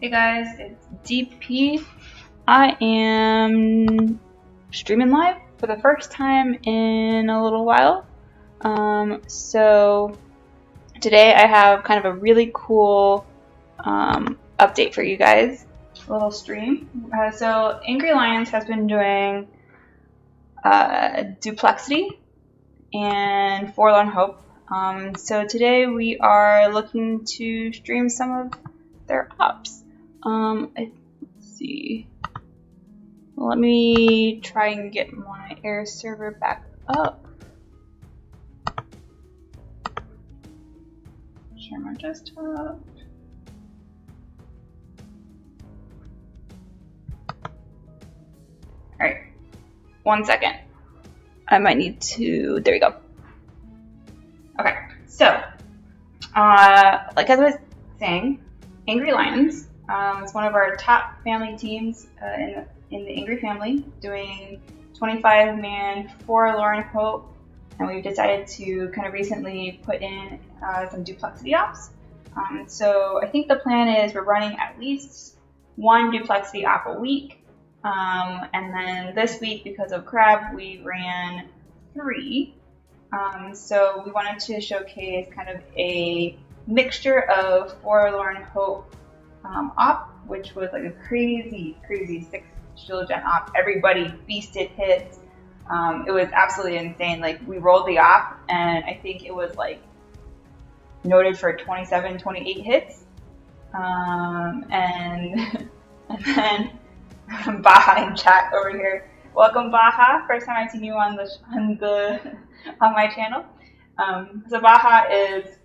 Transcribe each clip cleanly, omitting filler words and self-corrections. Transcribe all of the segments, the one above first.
Hey guys, it's DP. I am streaming live for the first time in a little while. So today I have kind of a really cool update for you guys. A little stream. So Angry Lions has been doing Duplexity and Forlorn Hope. So today we are looking to stream some of their ops. Let's see. Let me try and get my air server back up. Share my desktop. Alright, 1 second. I might need to, there we go. Okay, so, like as I was saying, Angry Lions is one of our top family teams in the Angry family, doing 25-man Forlorn Hope, and we've decided to kind of recently put in some Duplexity ops. So I think the plan is we're running at least one Duplexity op a week, and then this week, because of Crab, we ran 3. So we wanted to showcase kind of a mixture of Forlorn Hope op, which was like a crazy 6 shield gen op. Everybody feasted hits. It was absolutely insane. Like, we rolled the op and I think it was like noted for 27, 28 hits. And then Baja in chat over here. Welcome, Baja. First time I've seen you on my channel. So Baja is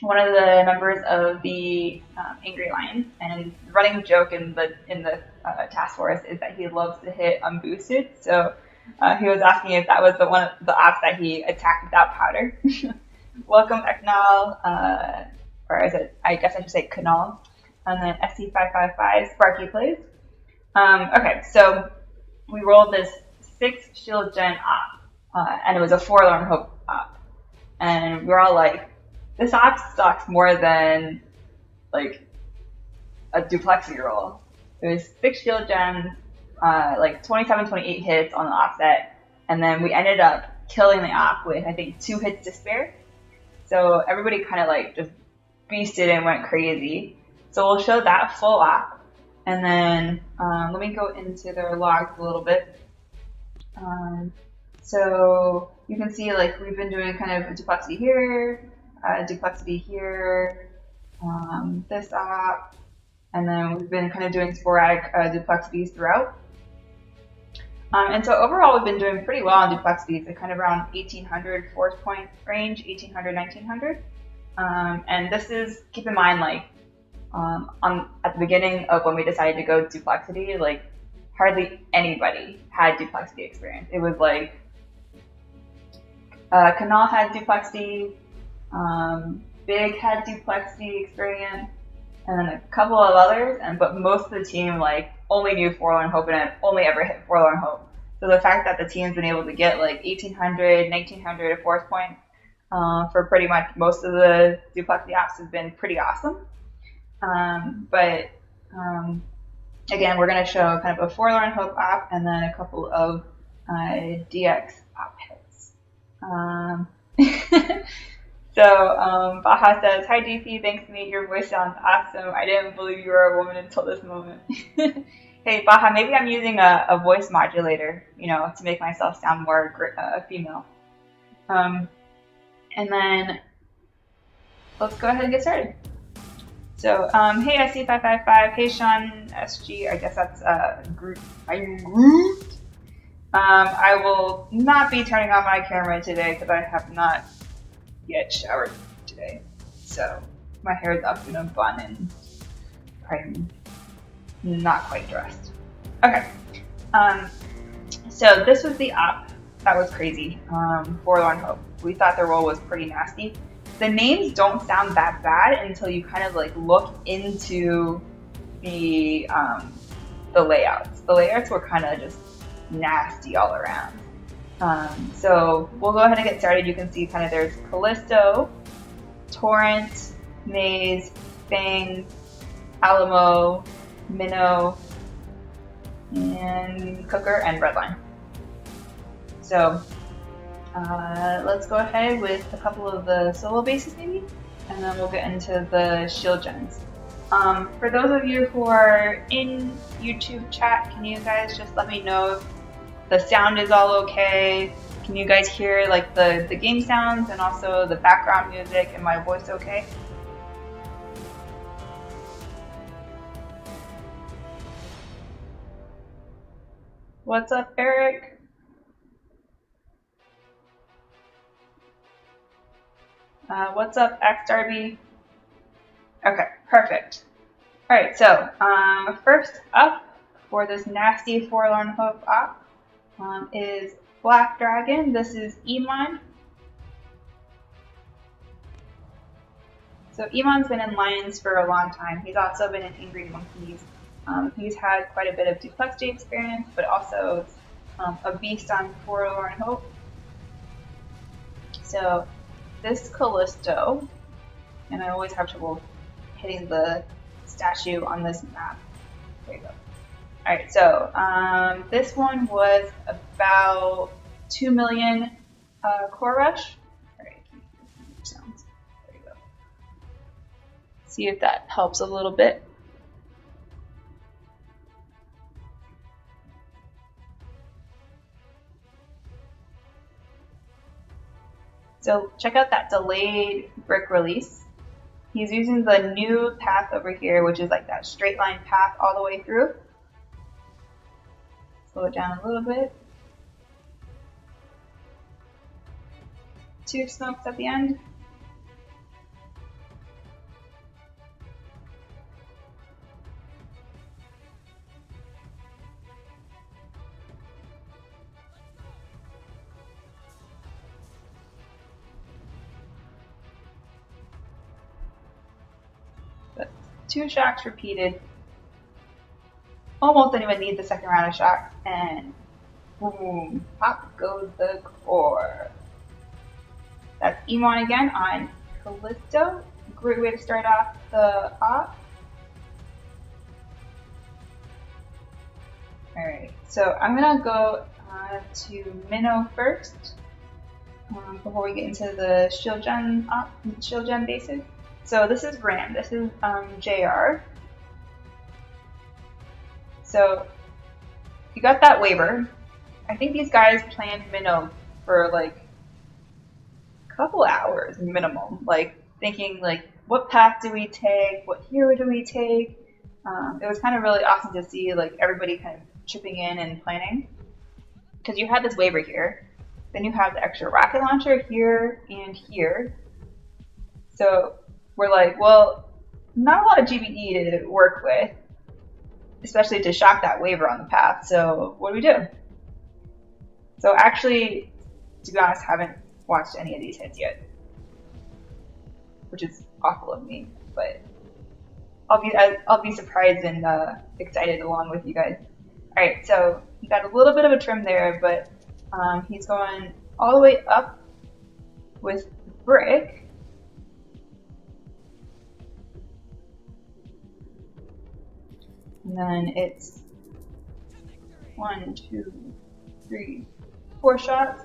one of the members of the Angry Lions, and the running joke in the task force is that he loves to hit unboosted. So he was asking if that was one of the ops that he attacked without powder. Welcome, Eknal, or is it? I guess I should say Kanal, and then SC555 Sparky plays. Okay, so we rolled this 6 shield gen op, and it was a Forlorn Hope op, and we're all like, this op sucks more than like a Duplexity roll. It was 6 shield gen, like 27, 28 hits on the offset, and then we ended up killing the op with I think 2 hits to spare. So everybody kind of like just beasted and went crazy. So we'll show that full op, and then let me go into their logs a little bit. So you can see like we've been doing kind of a Duplexity here, Duplexity here, this op, and then we've been kind of doing sporadic Duplexities throughout. And so overall we've been doing pretty well on Duplexities, at kind of around 1800 force point range, 1800, 1900. And this is, keep in mind, like at the beginning of when we decided to go Duplexity, like hardly anybody had Duplexity experience. It was like Kanal had Duplexity, Big had Duplexity experience, and then a couple of others, but most of the team like only knew Forlorn Hope and had only ever hit Forlorn Hope. So the fact that the team's been able to get like 1800, 1900 force point for pretty much most of the Duplexity ops has been pretty awesome. But again, we're going to show kind of a Forlorn Hope op and then a couple of DX op hits. So Baja says, "Hi DP, thanks to me. Your voice sounds awesome. I didn't believe you were a woman until this moment." Hey Baja, maybe I'm using a voice modulator, you know, to make myself sound more female. And then let's go ahead and get started. So, hey SC555, hey Sean SG, I guess that's Groot. I'm Groot. I will not be turning on my camera today because I have not yet showered today. So, my hair is up in a bun and I'm not quite dressed. Okay. So this was the op that was crazy. Forlorn Hope. We thought the roll was pretty nasty. The names don't sound that bad until you kind of like look into the layouts. The layouts were kind of just nasty all around. So we'll go ahead and get started. You can see kind of there's Callisto, Torrent, Maze, Fangs, Alamo, Minnow, and Cooker, and Redline. So let's go ahead with a couple of the solo bases maybe, and then we'll get into the shield gens. For those of you who are in YouTube chat, can you guys just let me know if the sound is all okay? Can you guys hear like the game sounds and also the background music and my voice okay? What's up, Eric? What's up, X Darby? Okay, perfect. Alright, so first up for this nasty Forlorn Hope Op is Black Dragon. This is Iman. So Iman's been in Lions for a long time. He's also been in Angry Monkeys. He's had quite a bit of Duplexity experience, but also a beast on Forlorn Hope. So this Callisto, and I always have trouble hitting the statue on this map. There you go. Alright, so this one was about 2 million core rush. Alright, sounds. There you go. See if that helps a little bit. So check out that delayed brick release. He's using the new path over here, which is like that straight line path all the way through. Slow it down a little bit. 2 smokes at the end. But 2 shocks repeated. Almost didn't even need the second round of shocks, and boom, pop goes the core. That's Iman again on Callisto. Great way to start off the op. Alright, so I'm gonna go to Minnow first before we get into the shield gen bases. So this is Ram. This is JR. So you got that waiver. I think these guys planned Minnow for like a couple hours minimum, like thinking like, what path do we take? What hero do we take? It was kind of really awesome to see like everybody kind of chipping in and planning, because you had this waiver here, then you have the extra rocket launcher here and here. So we're like, well, not a lot of GBE to work with, especially to shock that waiver on the path. So what do we do? So actually, to be honest, haven't watched any of these hits yet, which is awful of me, but I'll be surprised and excited along with you guys. All right, so he got a little bit of a trim there, but he's going all the way up with brick. And then it's 1, 2, 3, 4 shots.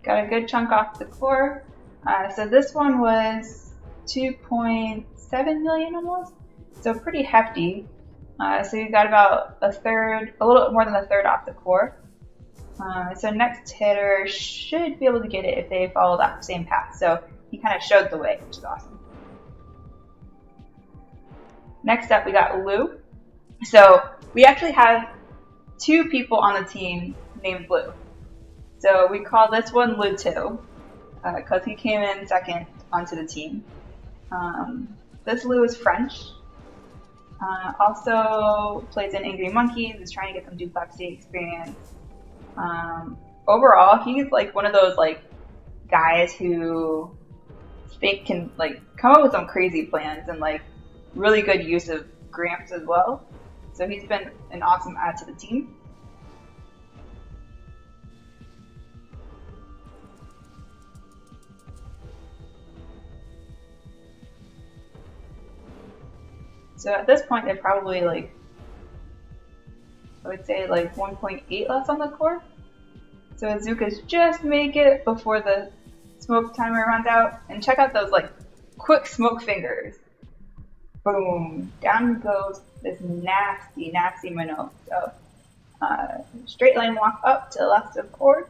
Got a good chunk off the core. So this one was 2.7 million almost, so pretty hefty. So you got about a third, a little more than a third off the core. So next hitter should be able to get it if they follow that same path. So he kind of showed the way, which is awesome. Next up, we got Lou. So we actually have 2 people on the team named Lou. So we call this one Lou 2 because he came in second onto the team. This Lou is French. Also plays in Angry Monkeys, is trying to get some Duplexity experience. Overall, he's like one of those like guys who can like come up with some crazy plans and like really good use of Gramps as well. So he's been an awesome add to the team. So at this point, they're probably like, I would say like 1.8 left on the core. So Azukas just make it before the smoke timer runs out. And check out those like quick smoke fingers. Boom, down goes this nasty, nasty minnow. So straight line walk up to the left of core.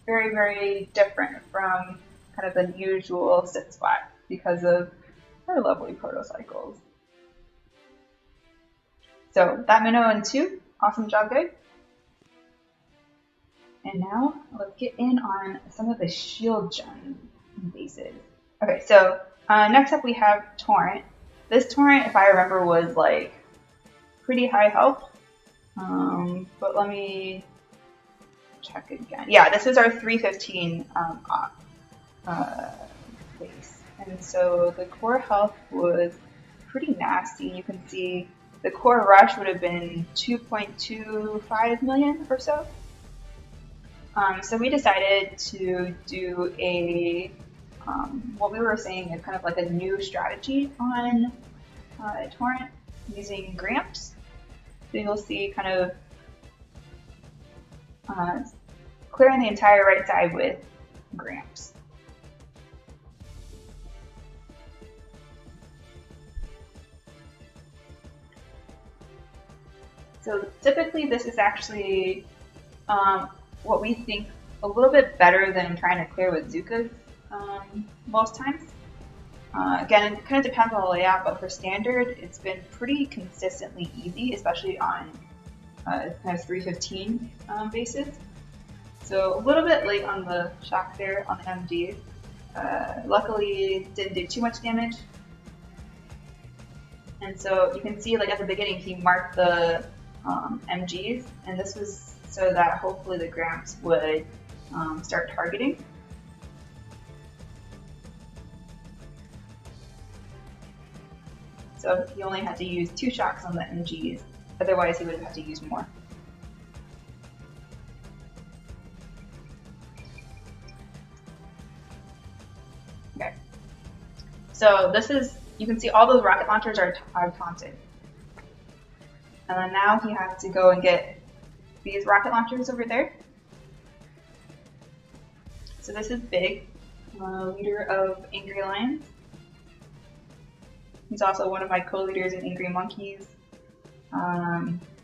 Very, very different from kind of the usual sit spot because of her lovely protocycles. So that minnow in 2, awesome job, guys. And now let's get in on some of the shield gen bases. Okay, so next up we have Torrent. This Torrent, if I remember, was like pretty high health. But let me check again. Yeah, this was our 315 base. And so the core health was pretty nasty. You can see the core rush would have been 2.25 million or so. So we decided to do a, what we were saying is kind of like a new strategy on Torrent using Gramps. So you'll see kind of clearing the entire right side with Gramps. So typically this is actually what we think a little bit better than trying to clear with Zukas most times. Again, it kind of depends on the layout, but for standard, it's been pretty consistently easy, especially on kind of 315 bases. So a little bit late on the shock there on the MGs. Luckily, didn't do too much damage. And so you can see, like at the beginning, he marked the MGs, and this was so that hopefully the Gramps would start targeting. So he only had to use 2 shocks on the MGs, otherwise he would have had to use more. Okay, so this is, you can see all those rocket launchers are taunted. And then now he has to go and get these rocket launchers over there. So this is Big, leader of Angry Lions. He's also one of my co-leaders in Angry Monkeys.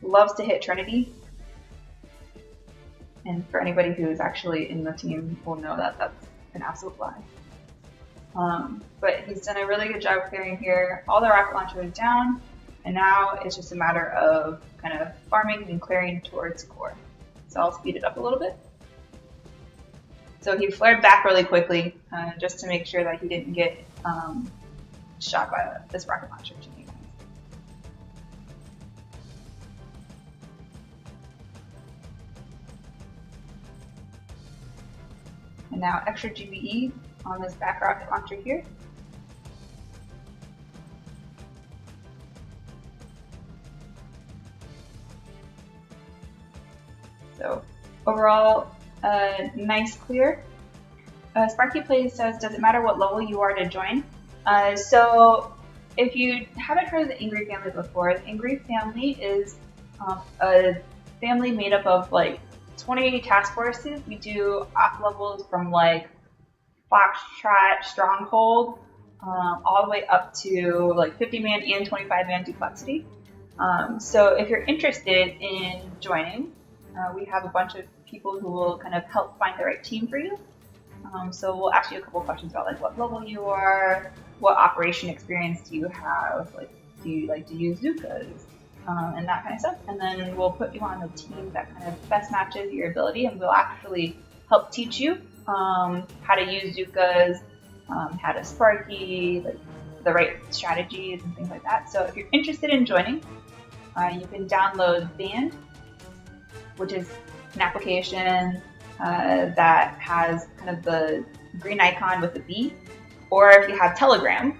Loves to hit Trinity. And for anybody who's actually in the team will know that that's an absolute lie. But he's done a really good job clearing here. All the rocket launchers down. And now it's just a matter of kind of farming and clearing towards core. So I'll speed it up a little bit. So he flared back really quickly just to make sure that he didn't get shot by this rocket launcher. And now extra GBE on this back rocket launcher here. So overall, nice clear. Sparky Plays says, does it matter what level you are to join? So if you haven't heard of the Angry family before, the Angry family is a family made up of like 20 task forces. We do op levels from like Foxtrot, Stronghold, all the way up to like 50-man and 25-man Duplexity. So if you're interested in joining, we have a bunch of people who will kind of help find the right team for you. So we'll ask you a couple questions about like what level you are, what operation experience do you have, like do you like to use Zukas, and that kind of stuff. And then we'll put you on a team that kind of best matches your ability, and we'll actually help teach you how to use Zukas, how to Sparky, like the right strategies and things like that. So if you're interested in joining, you can download Band, which is an application that has kind of the green icon with the B, or if you have Telegram,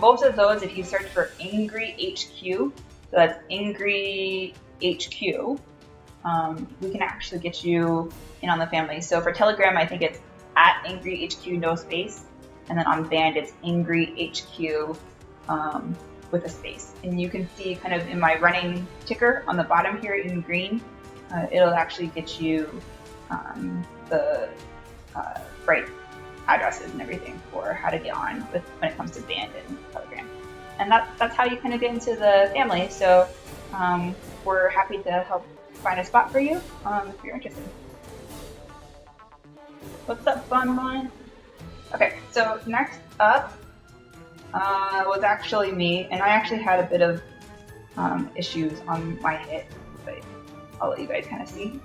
Both of those, if you search for Angry HQ, so that's Angry HQ, we can actually get you in on the family. So for Telegram, I think it's at Angry HQ, no space. And then on Band, it's Angry HQ with a space. And you can see kind of in my running ticker on the bottom here in green, it'll actually get you the right addresses and everything for how to get on with when it comes to Band and Telegram. And that's how you kind of get into the family. So we're happy to help find a spot for you if you're interested. What's up, fun one? Okay, so next up was actually me, and I actually had a bit of issues on my hit, but I'll let you guys kind of see.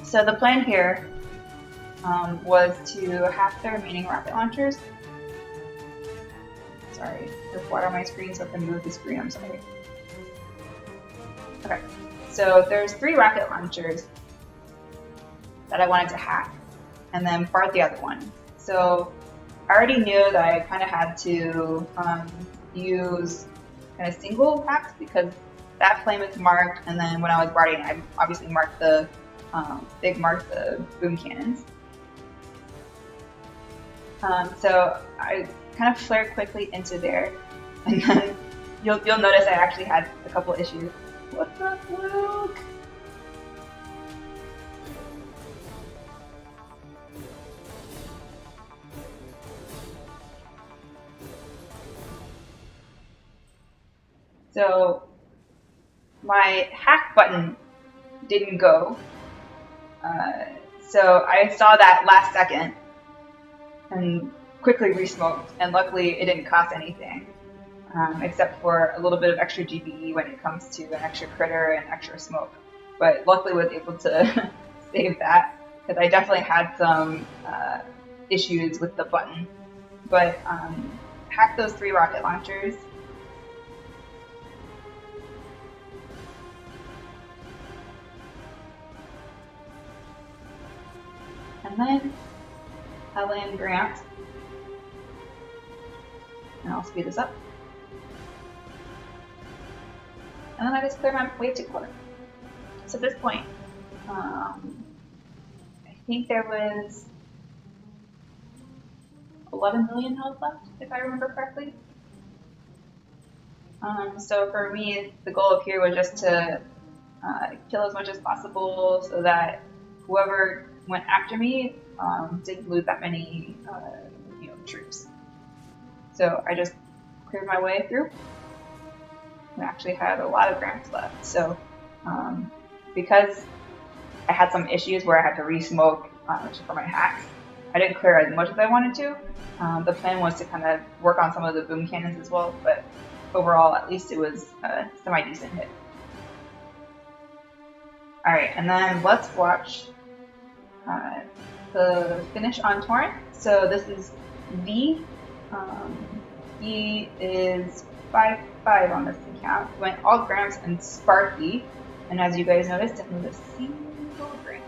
So the plan here was to hack the remaining rocket launchers. Sorry, there's water on my screen, so if I move the screen, I'm sorry. Okay, so there's 3 rocket launchers that I wanted to hack, and then fart the other one. So I already knew that I kind of had to use kind of single hacks because that flame is marked, and then when I was farting, I obviously marked the boom cannons. So I kind of flared quickly into there, and then you'll notice I actually had a couple issues. What's up, Luke? So my hack button didn't go. So I saw that last second and quickly resmoked, and luckily it didn't cost anything, except for a little bit of extra GPE when it comes to an extra critter and extra smoke. But luckily was able to save that, because I definitely had some issues with the button. But hacked those 3 rocket launchers. And then I land Grant, and I'll speed this up. And then I just clear my wave to core. So at this point, I think there was 11 million health left, if I remember correctly. So for me, the goal of here was just to kill as much as possible so that whoever went after me didn't lose that many troops. So I just cleared my way through. I actually had a lot of grants left. So because I had some issues where I had to re-smoke for my hacks, I didn't clear as much as I wanted to. The plan was to kind of work on some of the boom cannons as well, but overall, at least it was a semi-decent hit. Alright, and then let's watch the finish on Torrent. So this is V. He is 5-5 on this account. Went all Gramps and Sparky, and as you guys noticed, didn't move a single Gram.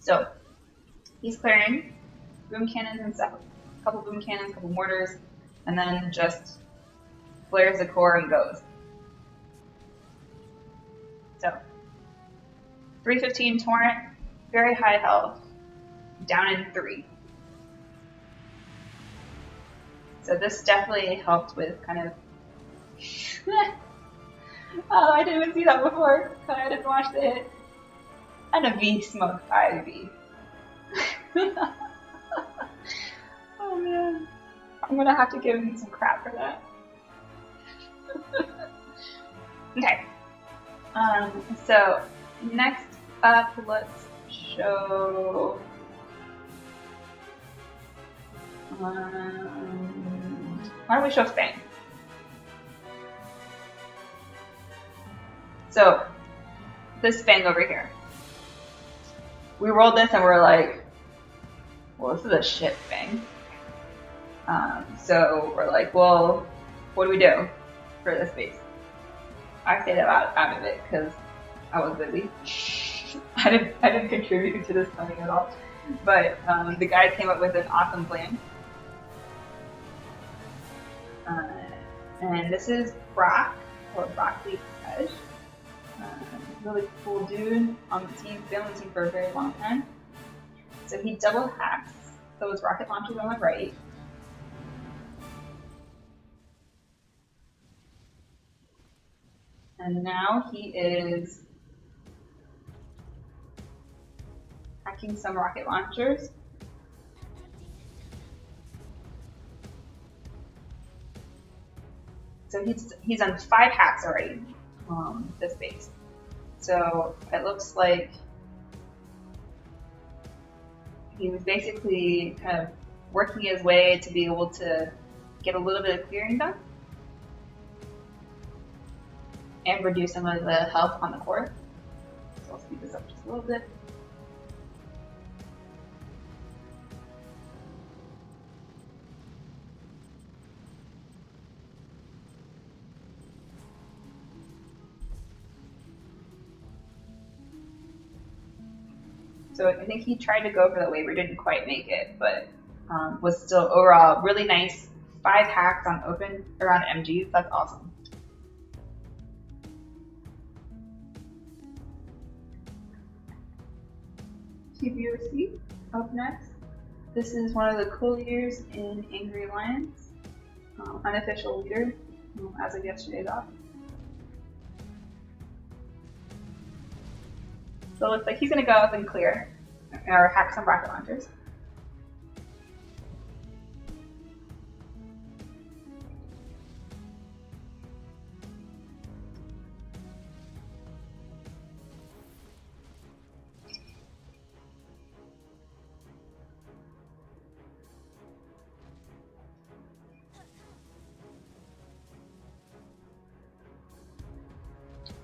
So he's clearing boom cannons and stuff, a couple boom cannons, a couple mortars, and then just flares the core and goes. So 315 Torrent, very high health, down in 3. So this definitely helped with kind of oh, I didn't even see that before. I didn't watch the hit. And a V smoked IV. Oh man. I'm gonna have to give him some crap for that. Okay. So next up, let's show why don't we show Spain? So this Fang over here. We rolled this and we're like, well, this is a shit Fang. So we're like, well, what do we do for this base? I stayed out of it because I was busy. I didn't contribute to this planning at all. But the guys came up with an awesome plan. And this is Brock, or Broccoli Edge. Really cool dude on the team, been on the team for a very long time. So he double hacks those rocket launchers on the right. And now he is hacking some rocket launchers. So he's done 5 hacks already on this base. So it looks like he was basically kind of working his way to be able to get a little bit of clearing done and reduce some of the health on the core. So I'll speed this up just a little bit. So I think he tried to go for the waiver, didn't quite make it, but was still overall really nice. 5 hacks on open around MGs, that's awesome. TBOC up next. This is one of the co-leaders in Angry Alliance, unofficial leader as of yesterday's off. So it looks like he's going to go up and clear, or hack some rocket launchers.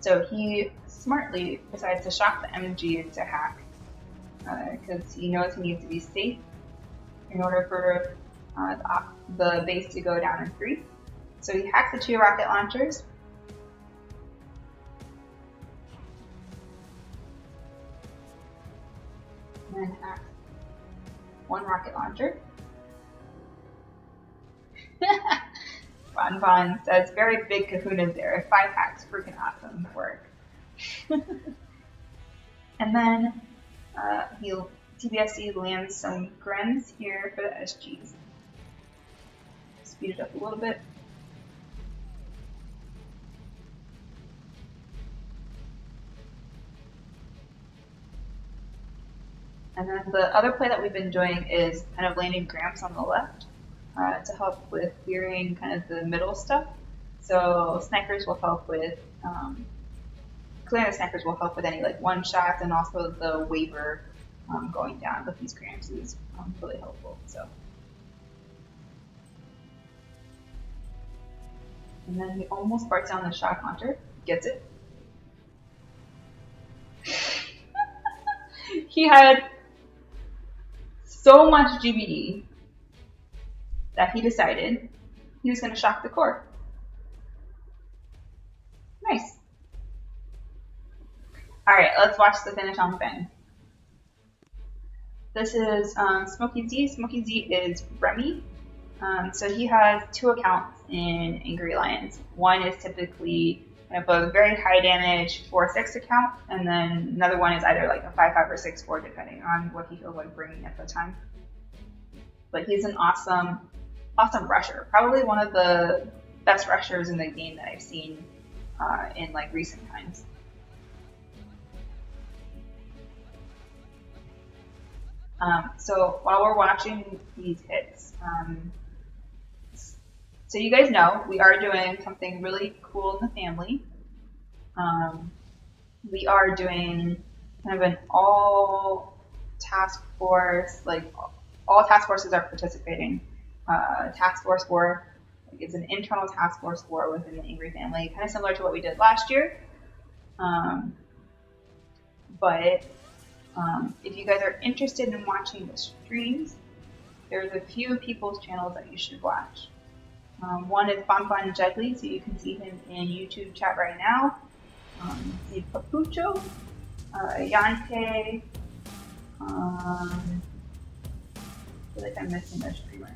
So he smartly decides to shock the MG to hack because he knows he needs to be safe in order for the base to go down in 3. So he hacks the 2 rocket launchers. And then hacks 1 rocket launcher. Bon says, very big kahunas there. 5 hacks, freaking awesome work. And then TBSC lands some Grens here for the SGs. Speed it up a little bit. And then the other play that we've been doing is kind of landing Gramps on the left to help with clearing kind of the middle stuff. So snipers will help with clearing the snipers will help with any like one shots, and also the waiver going down with these Gramps is really helpful. So, and then he almost sparks down the shock launcher, gets it. He had so much GBD that he decided he was going to shock the core. Nice. Alright, let's watch the finish on the bang. This is Smokey Z. Smokey Z is Remy. So he has 2 accounts in Angry Alliance. One is typically kind of a very high damage 4-6 account, and then another one is either like a 5-5 or 6-4, depending on what he feels like bringing at the time. But he's an awesome rusher. Probably one of the best rushers in the game that I've seen in like recent times. So while we're watching these hits, so you guys know we are doing something really cool in the family. We are doing kind of an all task force, like all task forces are participating. Task force war is an internal task force war within the Angry family, kind of similar to what we did last year. But if you guys are interested in watching the streams, there's a few people's channels that you should watch. One is Bonfon Juggly, so you can see him in YouTube chat right now. See Papucho, Yante. I feel like I'm missing a streamer.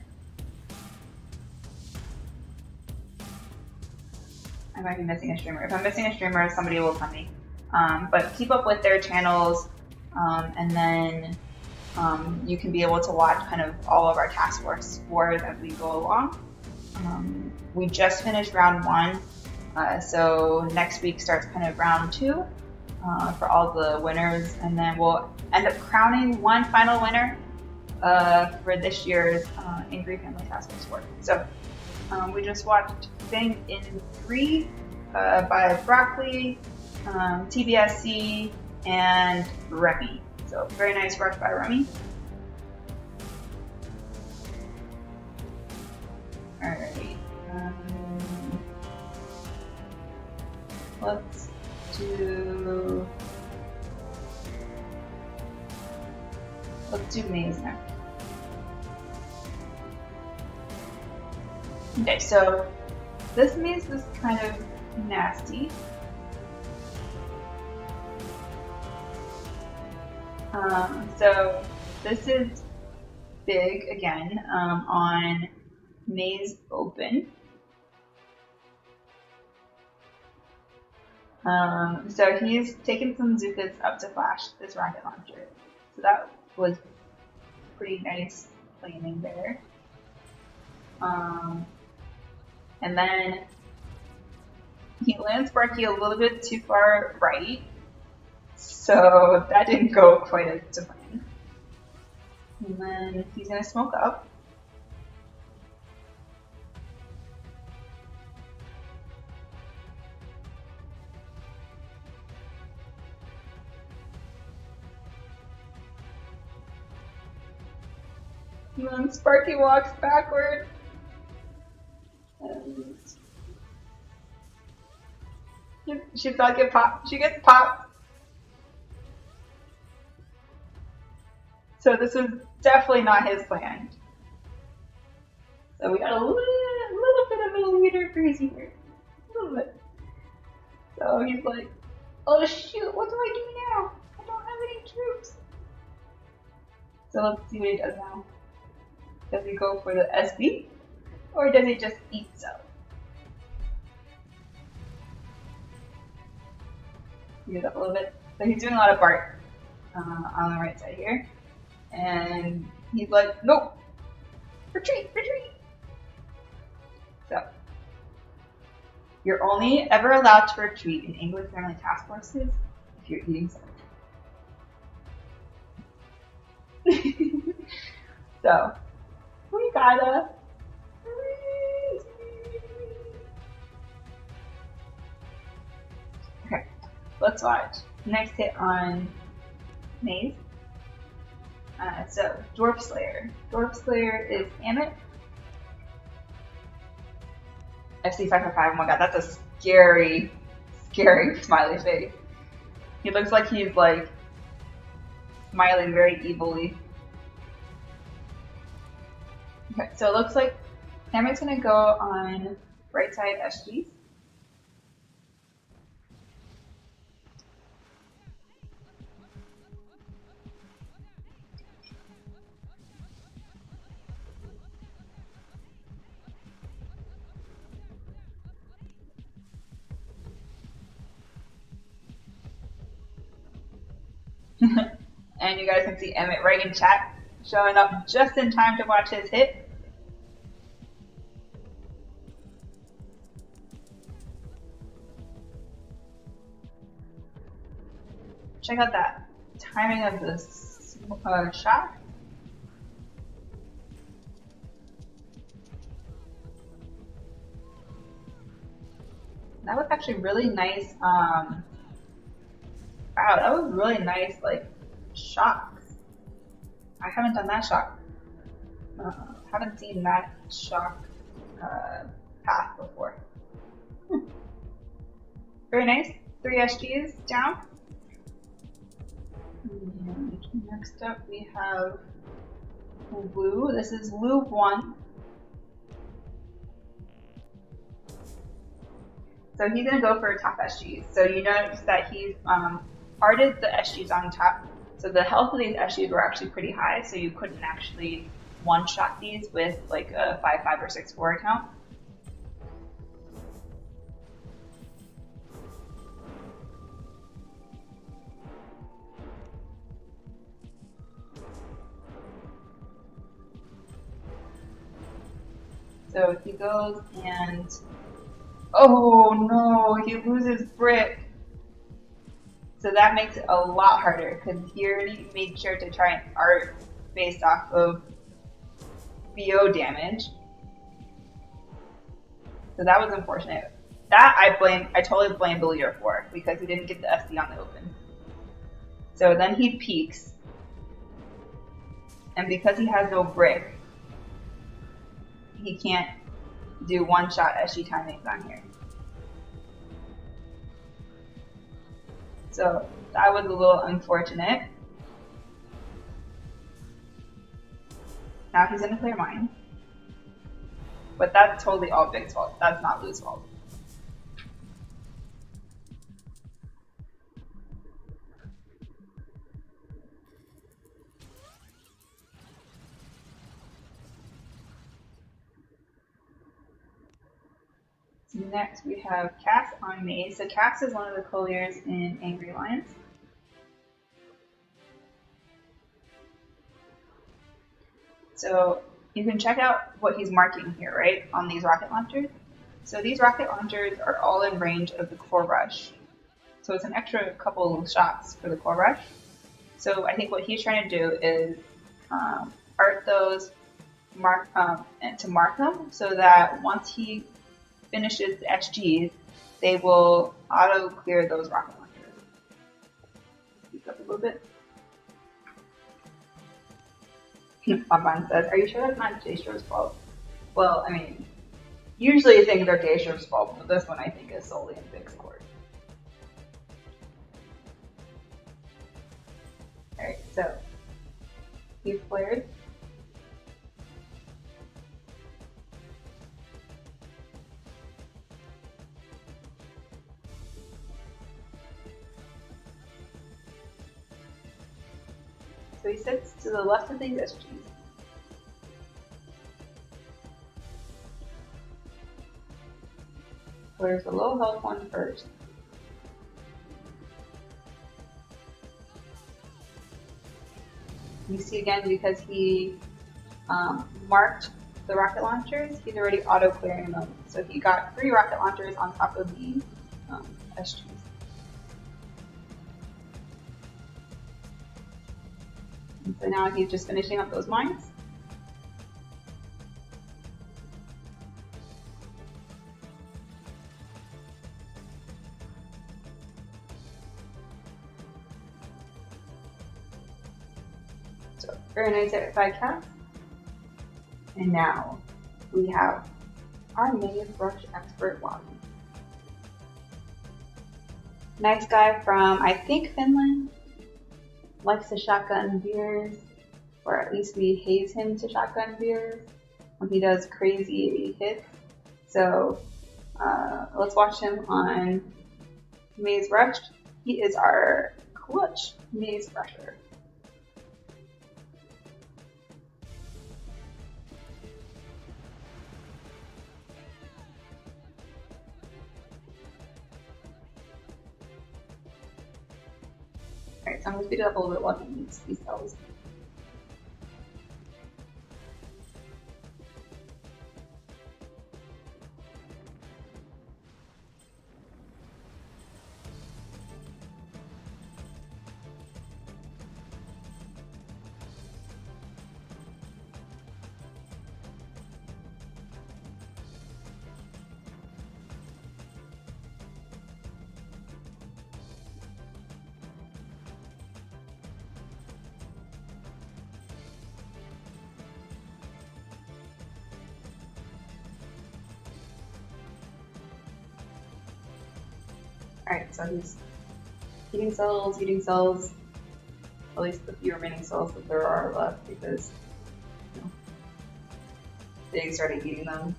I might be missing a streamer. If I'm missing a streamer, somebody will tell me. But keep up with their channels, and then you can be able to watch kind of all of our task force scores as we go along. We just finished round 1, so next week starts kind of round 2 for all the winners, and then we'll end up crowning one final winner for this year's Angry Family Task Force Award. So we just watched Thing in 3 by Broccoli, TBSC, and Remy. So very nice work by Remy. Alright. Let's do maze now. Okay, so this maze is kind of nasty. So this is big again on maze open. So he's taken some Zukas up to flash this rocket launcher. So that was pretty nice planning there. And then he lands Sparky a little bit too far right. So that didn't go quite as to plan. And then he's gonna smoke up. And then Sparky walks backward. And she's not get popped. She gets popped. So this was definitely not his plan. So we got a little bit of a leader crazy here. A little bit. So he's like, oh shoot, what do I do now? I don't have any troops. So let's see what he does now. Does he go for the SB? Or does he just eat so? Get up a little bit. So he's doing a lot of bark on the right side here. And he's like, nope! Retreat! Retreat! So, you're only ever allowed to retreat in English Family Task Forces if you're eating something. So, we gotta okay, let's watch. Next hit on Maze. So, Dwarf Slayer. Dwarf Slayer is Amit. FC555, oh my god, that's a scary, scary smiley face. He looks like he's like smiling very evilly. Okay, so it looks like Amit's gonna go on right side SGs. And you guys can see Emmett right in chat, showing up just in time to watch his hit. Check out that timing of this shot. That was actually really nice. Wow, that was really nice, like, shocks. I haven't done that shock. Haven't seen that shock path before. Very nice. 3 SGs down. And next up we have Lou. This is Lou 1. So he's going to go for top SGs. So you notice that he's hearted the SGs on top. So the health of these SGs were actually pretty high, so you couldn't actually one-shot these with like a 5-5 or 6-4 account. So he goes and, oh no, he loses brick. So that makes it a lot harder because he already made sure to try and art based off of VO damage. So that was unfortunate. That I totally blame the leader for because he didn't get the SD on the open. So then he peeks. And because he has no brick, he can't do one-shot SG timings on here. So that was a little unfortunate. Now he's gonna clear mine. But that's totally all Big's fault. That's not Lou's fault. So next we have Cass on Maze. So Cass is one of the colliers in Angry Alliance. So you can check out what he's marking here, right, on these rocket launchers. So these rocket launchers are all in range of the core rush. So it's an extra couple shots for the core rush. So I think what he's trying to do is art those, and to mark them so that once he finishes the SGs, they will auto clear those rocket launchers. Speak up a little bit. Bonbon says, "Are you sure that's not J-Stro's fault?" Well, I mean, usually things are J-Stro's fault, but this one I think is solely in Big's court. Alright, so he flared. So he sits to the left of these SGs. Where's the low health one first? You see again, because he marked the rocket launchers, he's already auto clearing them. So he got 3 rocket launchers on top of the SGs. And so now he's just finishing up those mines. So very nice hit by Cass. And now we have our Maze Brush Expert Lobby. Nice guy from, I think, Finland. Likes to shotgun beers, or at least we haze him to shotgun beers when he does crazy hits. So let's watch him on Maze Rush. He is our clutch Maze Rusher. Alright, so I'm going to speed it up a little bit while he eats these cells. Alright, so he's eating cells, at least the few remaining cells that there are left because they started eating them.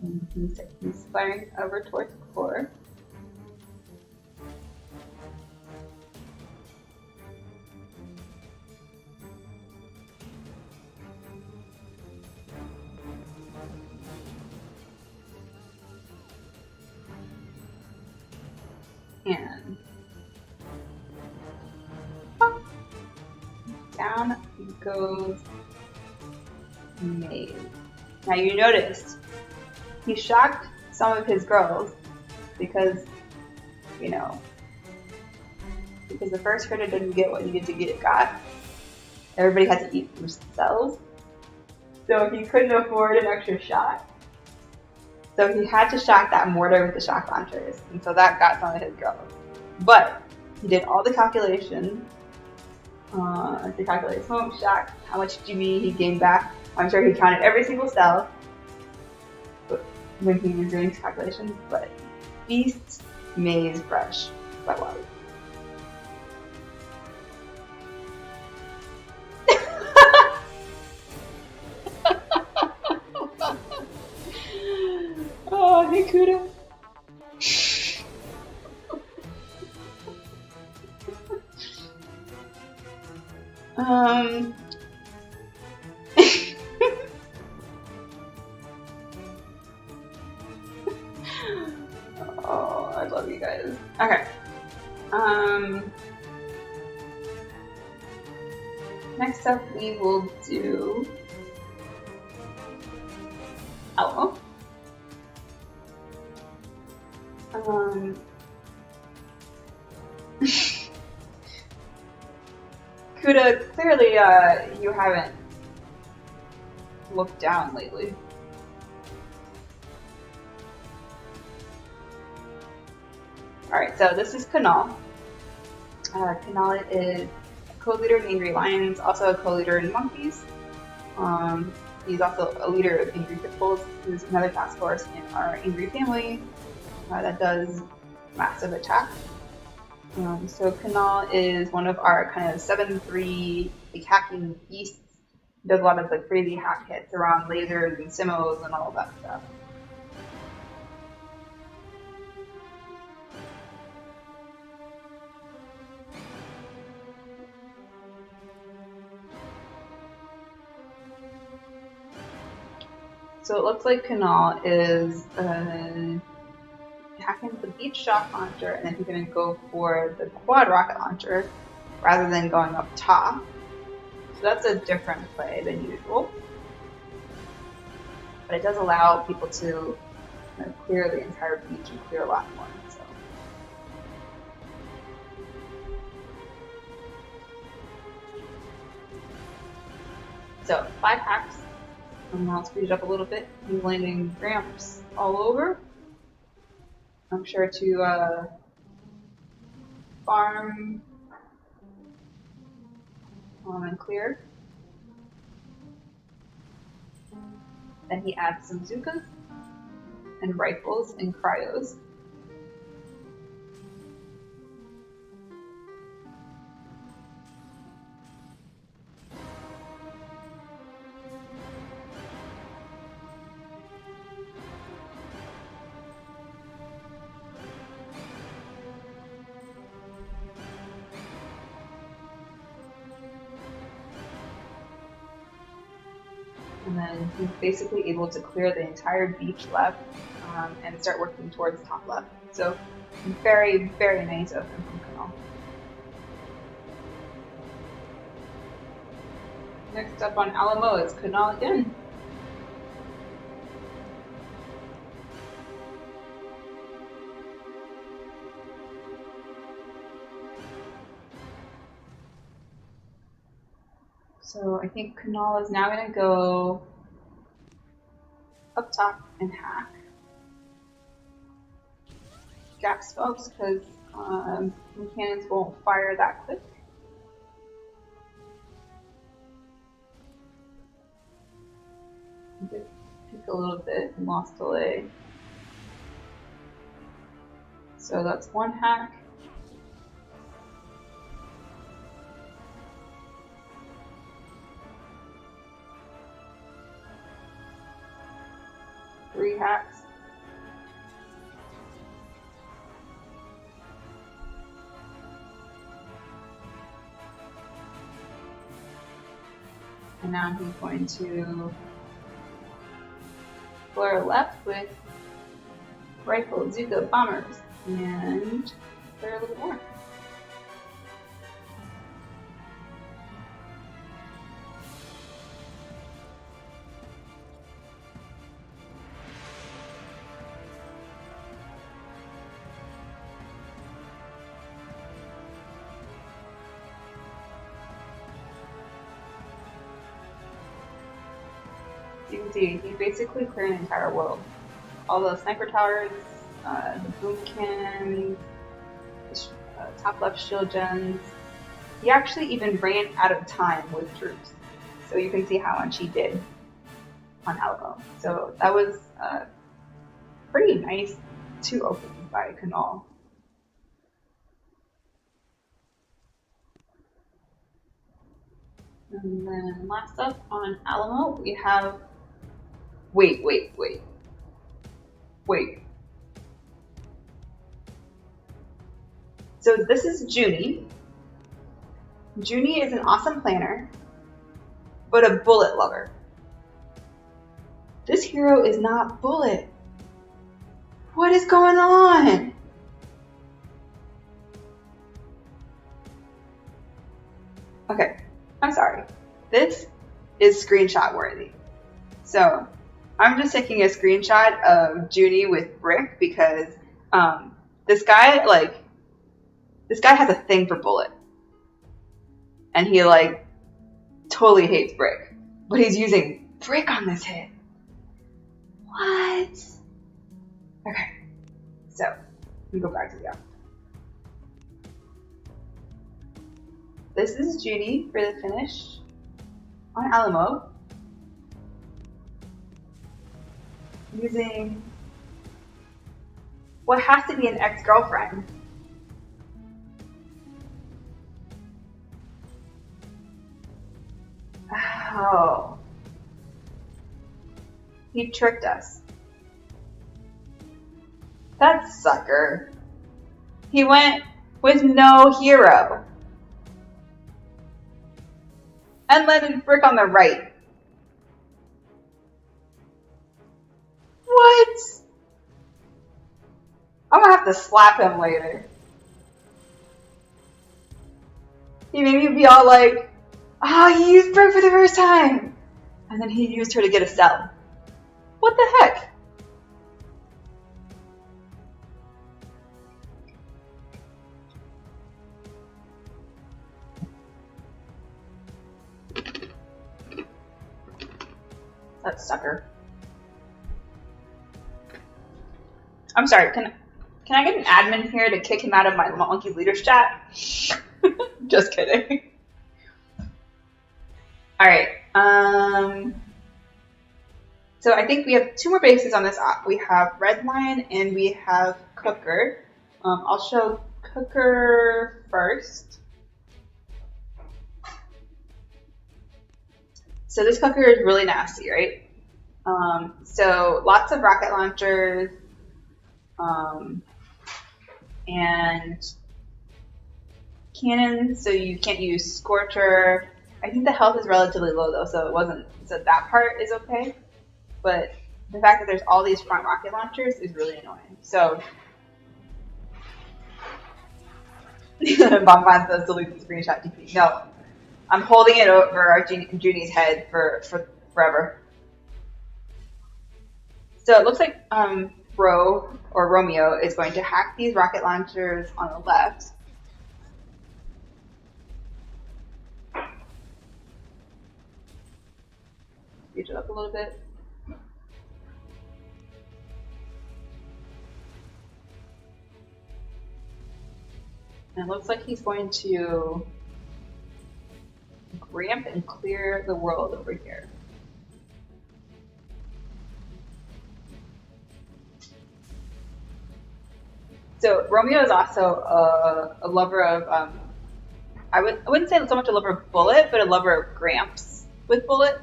And he's firing over towards the core. And down goes Maze. Now you noticed he shocked some of his girls because, you know, because the first critter didn't get what needed to get got. Everybody had to eat themselves. So he couldn't afford an extra shot. So he had to shock that mortar with the shock launchers. And so that got some of his girls. But he did all the calculations. To calculate smoke, shock, how much GB he gained back. I'm sure he counted every single cell when he was doing his calculations. But Beast Maze Brush by Wally. Oh, hey Kuda. Oh, I love you guys. Okay. Next up we will do Alamo. Kuda, clearly you haven't looked down lately. Alright, so this is Kanal. Kanal is a co-leader in Angry Lions, also a co-leader in Monkeys. He's also a leader of Angry Pitbulls, who's another task force in our Angry family that does massive attack. So Kanal is one of our kind of 7-3 like, hacking beasts. He does a lot of like crazy hack hits around lasers and simos and all that stuff. So it looks like Kanal is hacking with the beach shock launcher, and then he's going to go for the quad rocket launcher rather than going up top. So that's a different play than usual. But it does allow people to clear the entire beach and clear a lot more. So 5 hacks. And I'll speed it up a little bit. He's landing ramps all over. I'm sure to farm and clear. Then he adds some Zookas and rifles and cryos. And then he's basically able to clear the entire beach left and start working towards top left. So very, very nice of him from Kanal. Next up on Alamo is Kanal again. So I think Kanal is now going to go up top and hack. Gap spells because cannons won't fire that quick. Did take a little bit and lost delay. So that's one hack. 3 hacks. And now he's going to explore left with rifle Zuka bombers and clear a little bit more. You can see he's basically clearing the entire world. All the sniper towers, the boom cannons, the top left shield gens. He actually even ran out of time with troops. So you can see how much he did on Alamo. So that was pretty nice 2 opens by Canal. And then last up on Alamo, we have. Wait. So this is Junie. Junie is an awesome planner, but a bullet lover. This hero is not bullet. What is going on? Okay, I'm sorry. This is screenshot worthy. So I'm just taking a screenshot of Junie with Brick because this guy has a thing for bullet. And he totally hates Brick. But he's using Brick on this hit. What? Okay. So, let me go back to the app. This is Junie for the finish on Alamo. Using what has to be an ex-girlfriend. Oh. He tricked us. That sucker. He went with no hero. And let him Brick on the right. What? I'm gonna have to slap him later. He made me be all like, he used Brick for the first time. And then he used her to get a cell. What the heck? That sucker. I'm sorry, can I get an admin here to kick him out of my Monkey Leaders chat? Just kidding. Alright, so I think we have 2 more bases on this op. We have Red Lion and we have Cooker. I'll show Cooker first. So this Cooker is really nasty, right? So lots of rocket launchers, and cannons, so you can't use Scorcher. I think the health is relatively low though, so that part is okay. But the fact that there's all these front rocket launchers is really annoying. So Bonbon says delete the screenshot DP. No. I'm holding it over our Junie's head for forever. So it looks like Romeo is going to hack these rocket launchers on the left. Speed it up a little bit. And it looks like he's going to ramp and clear the world over here. So Romeo is also a lover of, I wouldn't say so much a lover of Bullet, but a lover of Gramps with Bullet.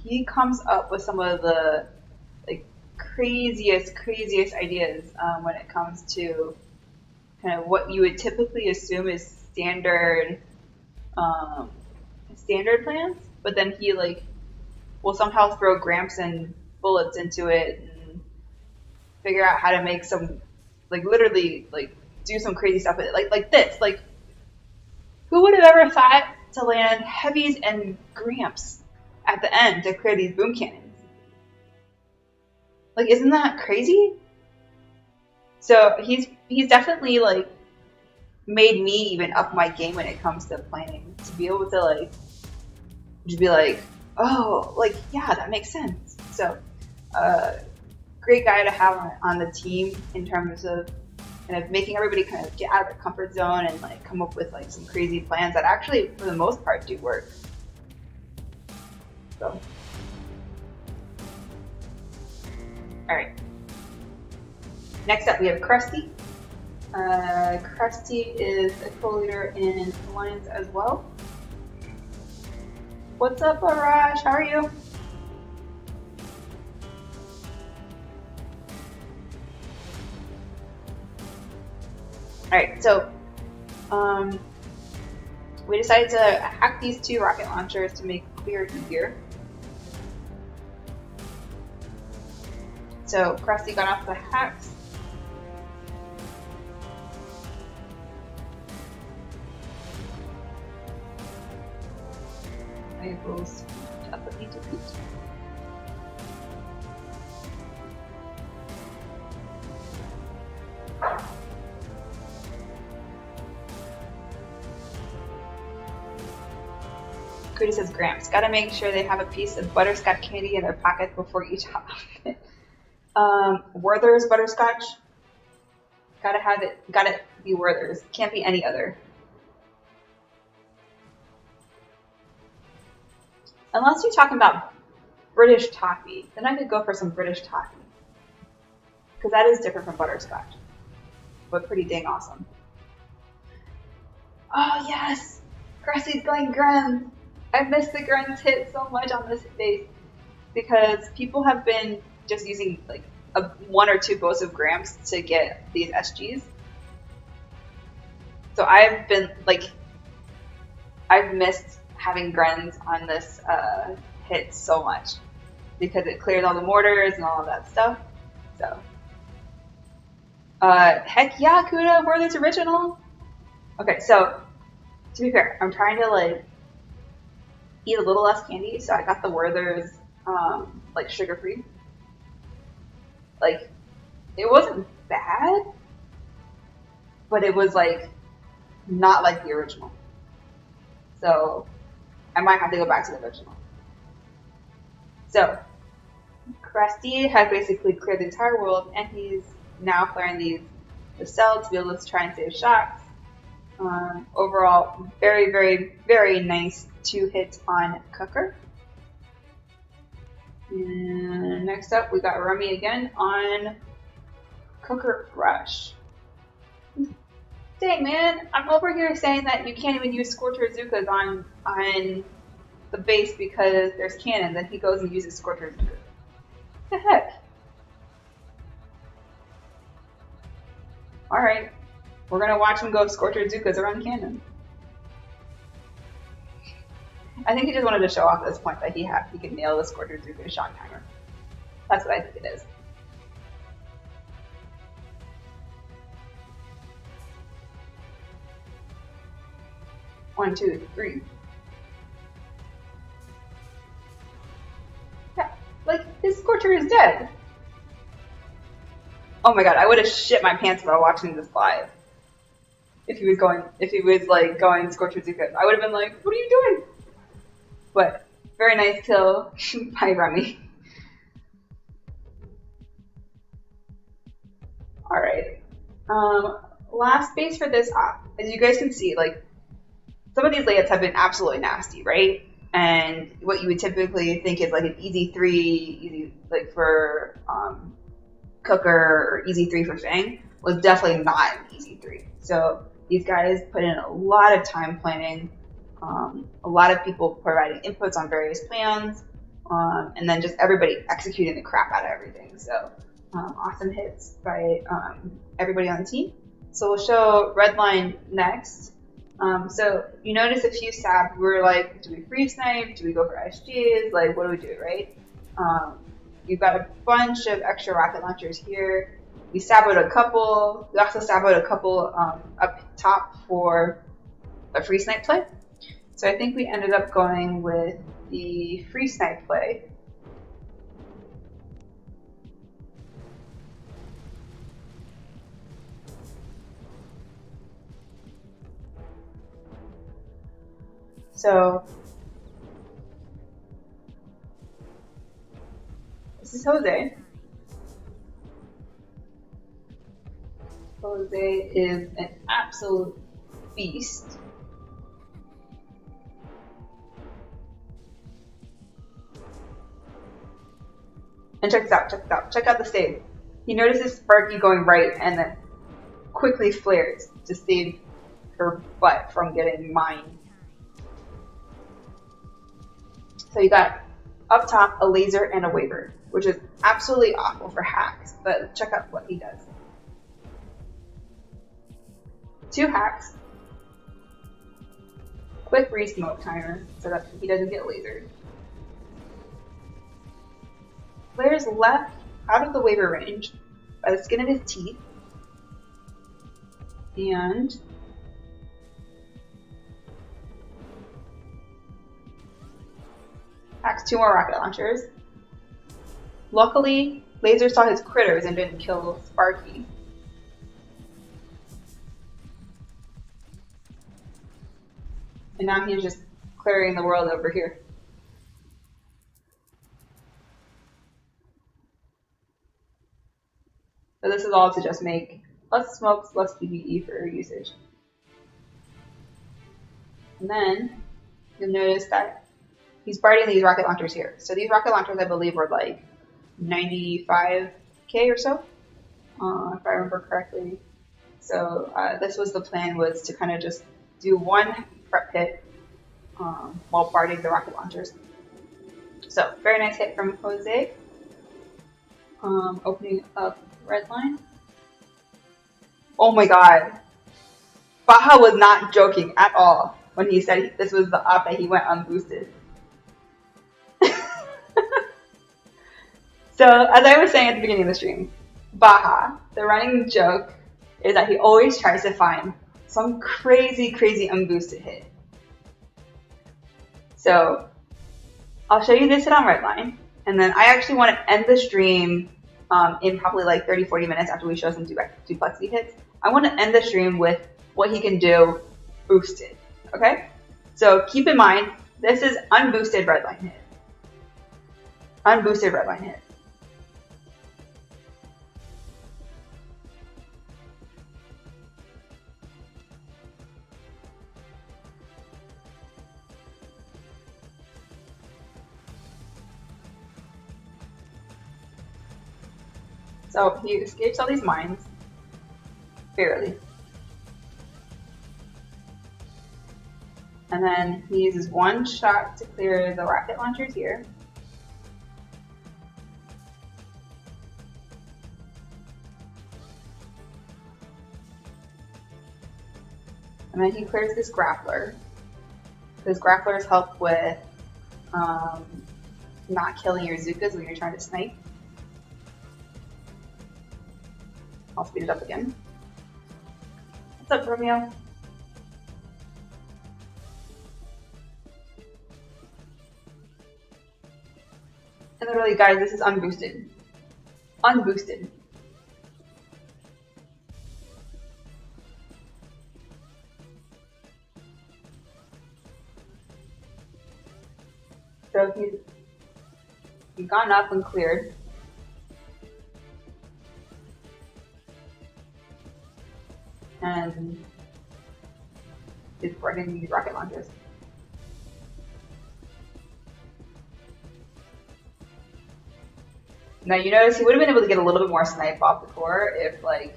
He comes up with some of the craziest ideas when it comes to kind of what you would typically assume is standard plans, but then he like will somehow throw Gramps and bullets into it and figure out how to make some like literally like do some crazy stuff with it, like this. Like, who would have ever thought to land heavies and Gramps at the end to clear these boom cannons? Like, isn't that crazy? So he's definitely like made me even up my game when it comes to planning, to be able to like just be like, oh, like, yeah, that makes sense. So great guy to have on the team in terms of kind of making everybody kind of get out of their comfort zone and like come up with like some crazy plans that actually for the most part do work. So all right, next up we have Krusty. Krusty is a co-leader in Alliance as well. What's up, Arash? How are you? Alright, so we decided to hack these two rocket launchers to make clear easier. So Krusty got off the hacks. Vehicles definitely defeat. Cootie says Gramps. Gotta make sure they have a piece of butterscotch candy in their pocket before each outfit. Werther's butterscotch. Gotta have it. Gotta be Werther's. Can't be any other. Unless you're talking about British toffee, then I could go for some British toffee. Because that is different from butterscotch. But pretty dang awesome. Oh yes! Krusty's going Grens! I missed the Grens hit so much on this base. Because people have been just using like one or two bows of Gramps to get these SGs. So I've been like, I've missed having Grens on this hit so much because it clears all the mortars and all of that stuff. So, heck yeah, Kuda, Werther's original. Okay, so to be fair, I'm trying to like eat a little less candy, so I got the Werther's like sugar free. Like, it wasn't bad, but it was like not like the original. So I might have to go back to the original. So Krusty has basically cleared the entire world, and he's now clearing the cell to be able to try and save shots. Overall, very, very, very nice 2 hits on Cooker. And next up, we got Rummy again on Cooker Rush. Dang, man, I'm over here saying that you can't even use Scorcher Zukas on the base because there's cannons, and he goes and uses Scorcher Zukas. What the heck? Alright, we're gonna watch him go Scorcher Zukas around cannons. I think he just wanted to show off at this point that he could nail the Scorcher Zuka shot timer. That's what I think it is. One, two, three. Yeah, like his Scorcher is dead. Oh my god, I would have shit my pants while watching this live. If he was like going Scorcher Zuka, I would have been like, what are you doing? But very nice kill by Rummy. Alright. Last base for this op. As you guys can see, like, some of these layups have been absolutely nasty, right? And what you would typically think is like an easy 3, easy like for Cooker, or easy 3 for Fang, was definitely not an easy 3. So these guys put in a lot of time planning. A lot of people providing inputs on various plans, and then just everybody executing the crap out of everything. So awesome hits by everybody on the team. So we'll show red line next. So you notice a few stabs. We're like, do we free snipe? Do we go for SGs? Like, what do we do, right? You've got a bunch of extra rocket launchers here. We stab out a couple. We also stab out a couple up top for a free snipe play. So I think we ended up going with the free snipe play. So this is Jose. Jose is an absolute beast. And check this out, check this out. Check out the save. He notices Sparky going right and then quickly flares to save her butt from getting mined. So you got up top a laser and a waver, which is absolutely awful for hacks, but check out what he does. 2 hacks, quick re-smoke timer so that he doesn't get lasered. Flares left out of the waver range by the skin of his teeth, and hacks 2 more rocket launchers. Luckily, Laser saw his critters and didn't kill Sparky. And now he's just clearing the world over here. So this is all to just make less smokes, less PvE for usage. And then you'll notice that he's biting these rocket launchers here. So these rocket launchers, I believe, were like 95k or so, if I remember correctly. So this was the plan, was to kind of just do 1 prep hit while biting the rocket launchers. So very nice hit from Jose. Opening up red line. Oh my god. Baja was not joking at all when he said this was the op that he went unboosted. So, as I was saying at the beginning of the stream, Baja, the running joke is that he always tries to find some crazy unboosted hit. So, I'll show you this hit on redline, and then I actually want to end the stream in probably like 30-40 minutes after we show some Duplexity hits. I want to end the stream with what he can do boosted, okay? So, keep in mind, this is unboosted redline hit. Unboosted redline hit. So he escapes all these mines, barely. And then he uses 1 shot to clear the rocket launchers here. And then he clears this grappler. Those grapplers help with not killing your Zukas when you're trying to snipe. I'll speed it up again. What's up, Romeo? And literally, guys, this is unboosted. Unboosted. So he's gone up and cleared. And is running these rocket launchers. Now you notice he would have been able to get a little bit more snipe off the core if, like,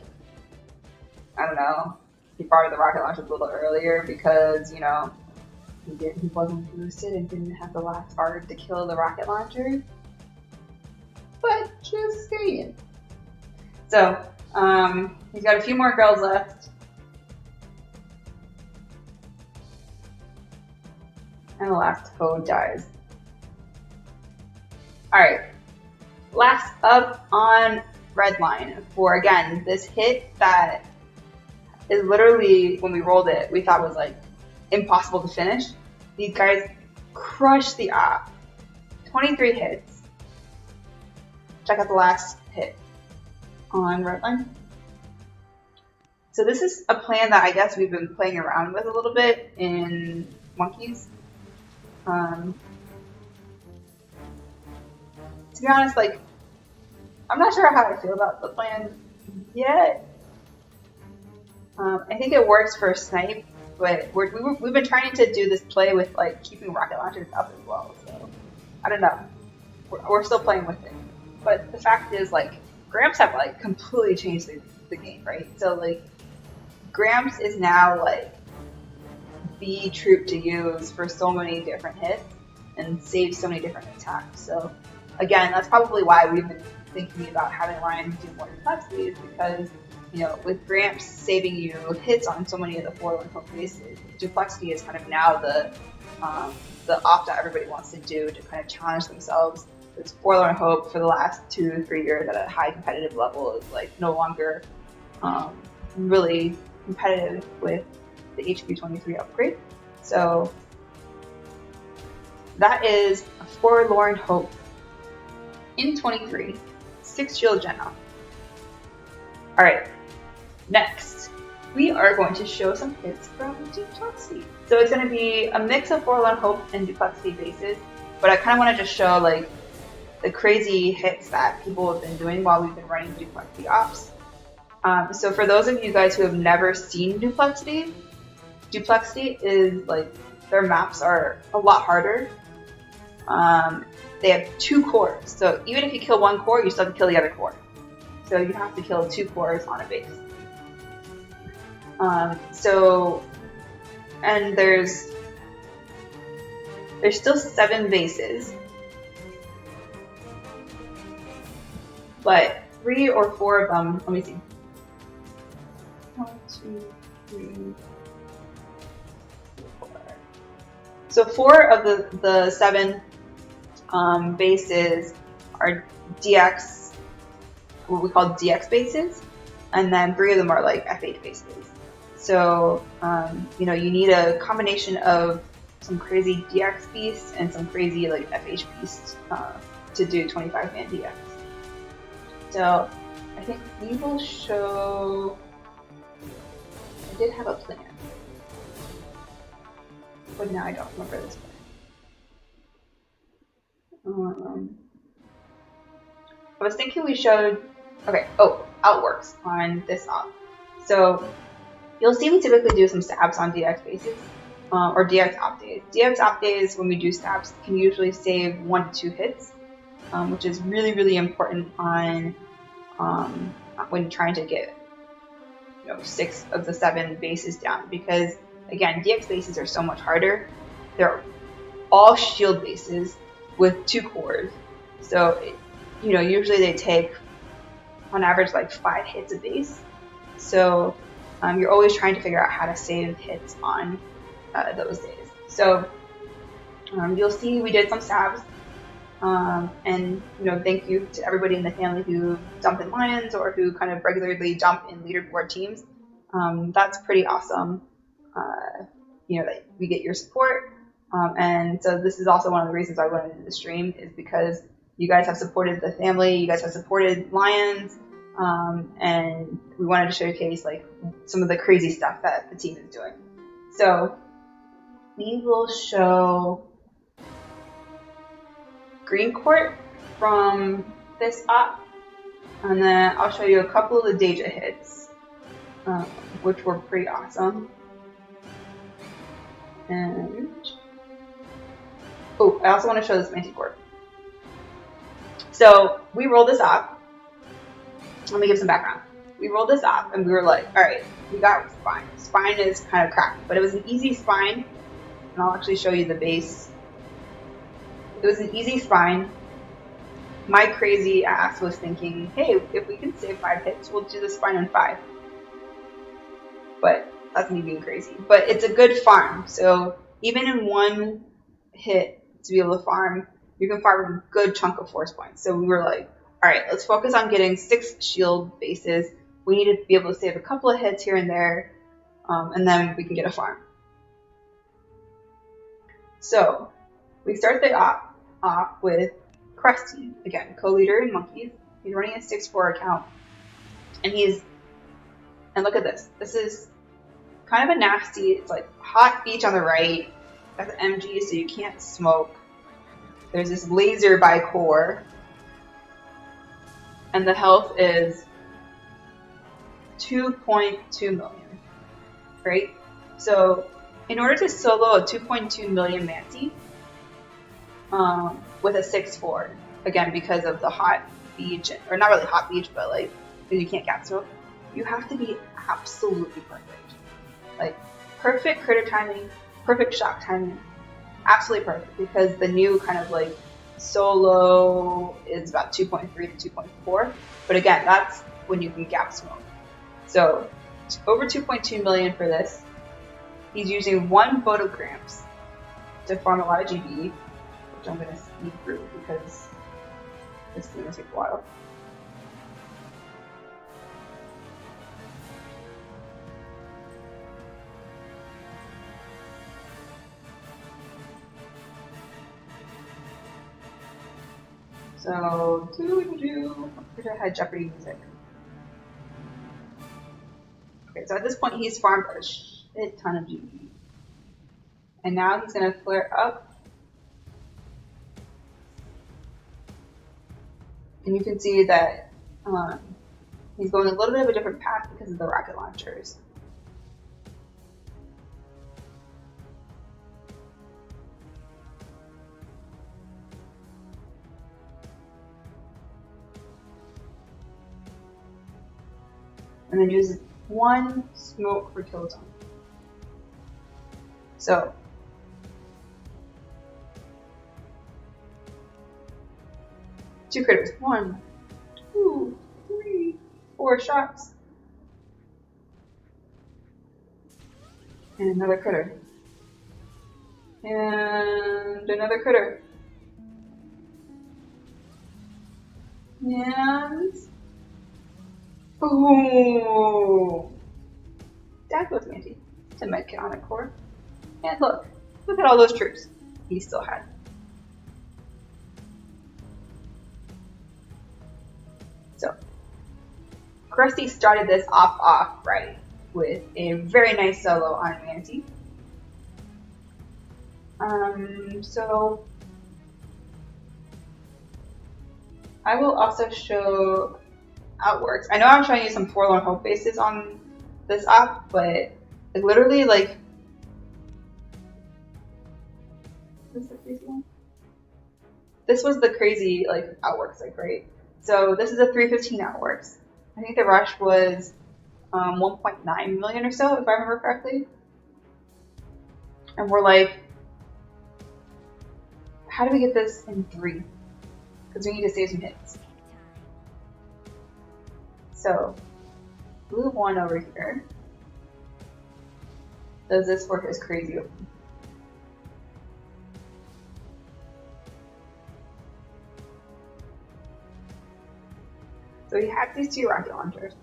I don't know, he fired the rocket launchers a little earlier because, you know, he wasn't boosted and didn't have the last fire to kill the rocket launcher. But just saying. So he's got a few more girls left. And the last foe dies. Alright. Last up on red line for, again, this hit that is literally, when we rolled it, we thought was like impossible to finish. These guys crushed the op. 23 hits. Check out the last hit on red line. So this is a plan that I guess we've been playing around with a little bit in Monkeys. To be honest, like, I'm not sure how I feel about the plan yet. I think it works for snipe, but we've been trying to do this play with like keeping rocket launchers up as well. So I don't know. We're still playing with it. But the fact is, like, Gramps have like completely changed the game, right? So like, Gramps is now like the troop to use for so many different hits and save so many different attacks. So again, that's probably why we've been thinking about having Ryan do more Duplexity, is because, you know, with Gramps saving you hits on so many of the Forlorn Hope bases, Duplexity is kind of now the op that everybody wants to do to kind of challenge themselves. This Forlorn Hope for the last 2 to 3 years at a high competitive level is like no longer really competitive with the HQ23 upgrade. So that is a Forlorn Hope in 23, 6 shield gen up. Alright, next we are going to show some hits from Duplexity. So it's going to be a mix of Forlorn Hope and Duplexity bases, but I kind of want to just show like the crazy hits that people have been doing while we've been running Duplexity ops. So for those of you guys who have never seen Duplexity is like, their maps are a lot harder. They have 2 cores, so even if you kill 1 core, you still have to kill the other core. So you have to kill 2 cores on a base. And there's still 7 bases, but 3 or 4 of them, let me see. 1, 2, 3, 4. So 4 of the 7 bases are DX, what we call DX bases, and then 3 of them are like FH bases. So, you know, you need a combination of some crazy DX beasts and some crazy like FH beasts to do 25-man DX. So, I think we will show. I did have a plan, but now I don't remember this plan. I was thinking we showed. Okay. Oh, outworks on this op. So you'll see me typically do some stabs on DX bases, or DX op days. DX op days, when we do stabs, can usually save 1 to 2 hits, which is really, really important on when trying to get, you know, 6 of the 7 bases down. Because again, DX bases are so much harder. They're all shield bases with 2 cores, so you know, usually they take on average like 5 hits a base. So you're always trying to figure out how to save hits on those days. So you'll see we did some stabs, and you know, thank you to everybody in the family who jump in Lions or who kind of regularly jump in leaderboard teams. That's pretty awesome. You know, that we get your support, and so this is also one of the reasons I wanted to do the stream, is because you guys have supported the family, you guys have supported Lions, and we wanted to showcase like some of the crazy stuff that the team is doing. So we will show Green Court from this op, and then I'll show you a couple of the Deja hits, which were pretty awesome. And oh, I also want to show this Manticore. So we rolled this op. Let me give some background. We rolled this op and we were like, all right, we got Spine. Spine is kind of cracked, but it was an easy Spine. And I'll actually show you the base. It was an easy Spine. my crazy ass was thinking, hey, if we can save 5 hits, we'll do this fine in 5. But that's me being crazy. But it's a good farm, so even in 1 hit to be able to farm, you can farm a good chunk of force points. So we were like, all right, let's focus on getting 6 shield bases. We need to be able to save a couple of hits here and there, and then we can get a farm. So we start the op with Krusty, again, co-leader in monkeys. He's running a 6-4 account, and look at this. This is kind of a nasty, it's like hot beach on the right. That's MG, so you can't smoke. There's this laser by core, and the health is 2.2 million, right? So in order to solo a 2.2 million Manti with a 6-4, again because of the hot beach, or not really hot beach, but like because you can't gap smoke, you have to be absolutely perfect. Like perfect critter timing, perfect shock timing, absolutely perfect, because the new kind of like solo is about 2.3 to 2.4, but again, that's when you can gap smoke. So over 2.2 million for this. He's using 1 Photogramps to farm a lot of GB, which I'm going to speed through because this is going to take a while. So, I had Jeopardy music. Okay, so at this point he's farmed a shit ton of GB. And now he's going to flare up. And you can see that he's going a little bit of a different path because of the rocket launchers. And then uses 1 smoke for kill zone. So two critters. 1, 2, 3, 4 shots. And another critter. And another critter. And boom! That goes Manti. It's a medkit on a core. And look at all those troops he still had. So, Krusty started this off right with a very nice solo on Manti. So I will also show how it works. I know I'm showing you some Forlorn Hope bases on this op, but like literally like this was the crazy like outworks, like right. So this is a 315 outworks. I think the rush was 1.9 million or so, if I remember correctly. And we're like, how do we get this in 3? Because we need to save some hits. So, blue 1 over here does this for his crazy open. So he had these 2 rocket launchers.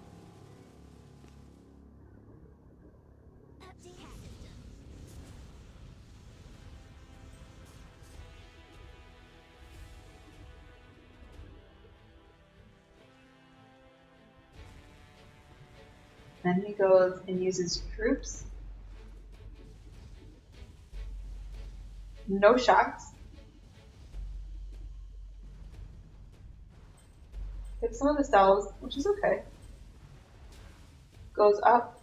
Then he goes and uses troops. No shots. Takes some of the cells, which is okay. Goes up.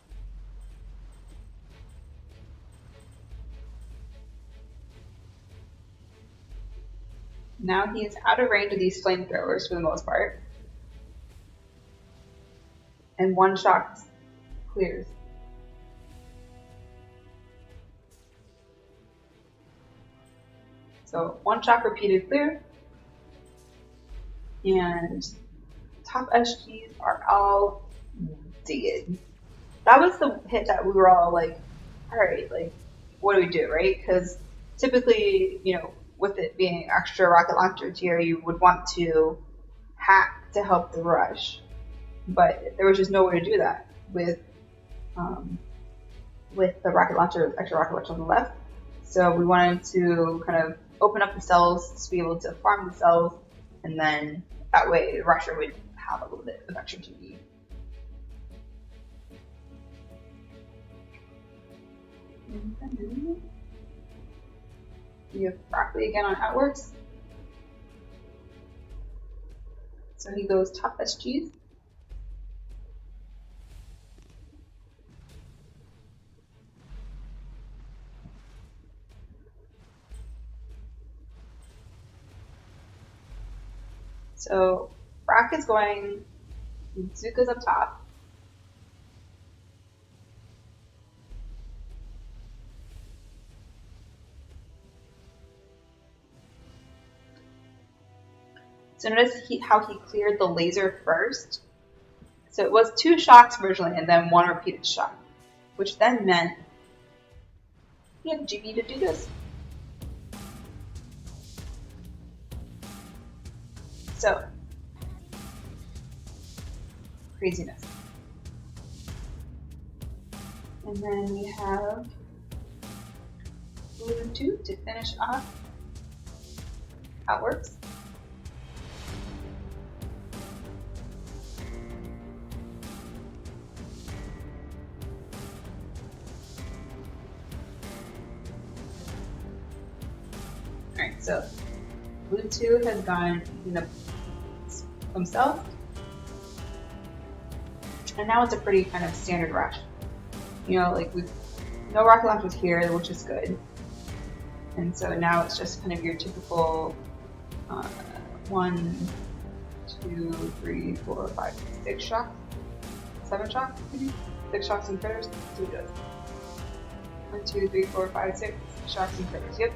Now he's out of range of these flamethrowers for the most part. And 1 shot clears. So 1 shot repeated clear. and top SGs are all dead. That was the hit that we were all like, all right, like, what do we do, right? Because typically, you know, with it being extra rocket launcher tier, you would want to hack to help the rush, but there was just no way to do that with the rocket launcher, extra rocket launcher on the left. So we wanted to kind of open up the cells to be able to farm the cells, and then that way the rusher would have a little bit of extra GP. You have broccoli again on outworks. So he goes top SGs. So Brack is going, Zuka's up top. So notice how he cleared the laser first. So it was 2 shocks originally and then 1 repeated shock, which then meant he had GB to do this. So, craziness. And then we have Blue 2 to finish off outworks. Alright, so Blue 2 has gone himself, and now it's a pretty kind of standard rush. You know, like no rocket launchers here, which is good, and so now it's just kind of your typical 1, 2, 3, 4, 5, 6 shocks, 7 shocks, maybe 6 shocks and critters. So he does 1, 2, 3, 4, 5, 6 shocks and critters. Yep.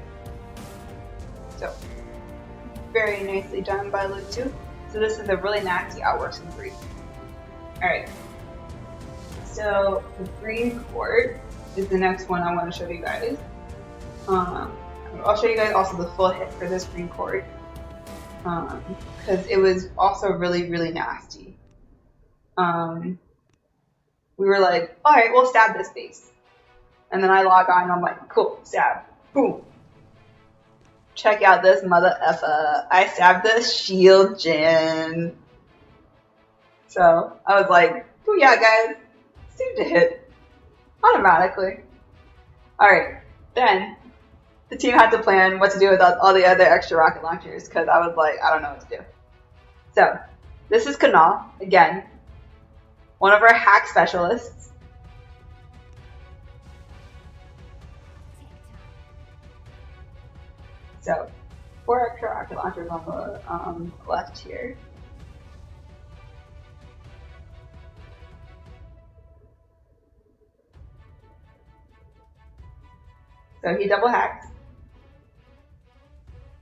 So very nicely done by Luke 2. So this is a really nasty outworks in 3. Alright. So the green cord is the next one I want to show you guys. I'll show you guys also the full hit for this green cord. Because it was also really, really nasty. We were like, alright, we'll stab this base. And then I log on and I'm like, cool, stab. Boom. Check out this mother effer. I stabbed the shield gen. So I was like, oh yeah guys, seemed to hit automatically. Alright, then the team had to plan what to do with all the other extra rocket launchers because I was like, I don't know what to do. So this is Kanal, again, one of our hack specialists. So 4 extra rocket launchers on the left here. So he double hacks.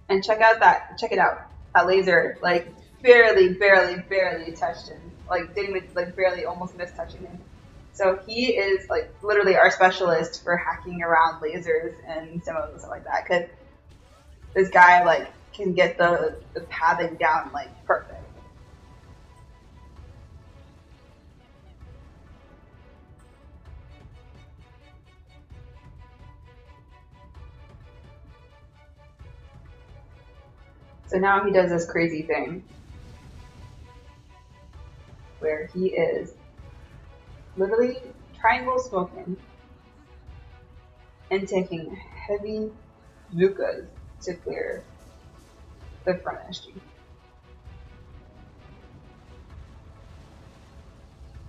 And check it out. That laser, like, barely touched him. Like, didn't even, like, barely almost missed touching him. So he is, like, literally our specialist for hacking around lasers and some of stuff like that. Because this guy, like, can get the pathing down, like, perfect. So now he does this crazy thing where he is literally triangle smoking and taking heavy Zukas to clear the front SG.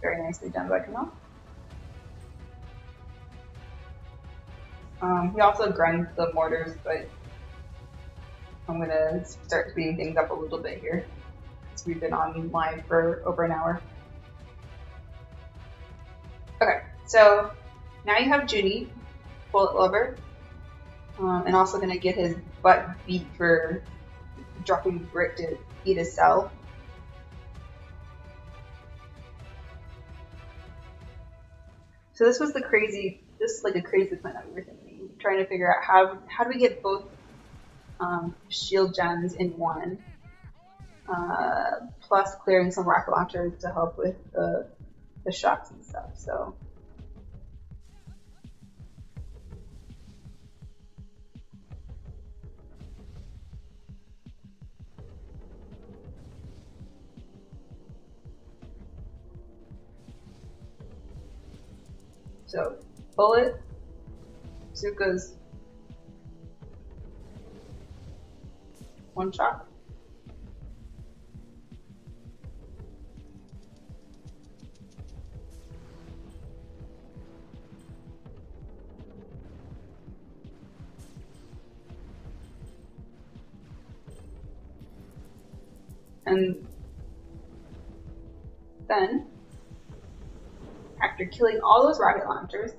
Very nicely done by Kamal. He also grinds the mortars, but I'm gonna start speeding things up a little bit here because we've been on live for over an hour. Okay, so now you have Junie, bullet lover, and also gonna get his butt beat for dropping brick to eat his cell. So this was the crazy, this is like a crazy plan that we were thinking, trying to figure out how do we get both shield gems in one, plus clearing some rocket launchers to help with the shots and stuff. So bullet, Zuka's one shot. And then, after killing all those rocket launchers,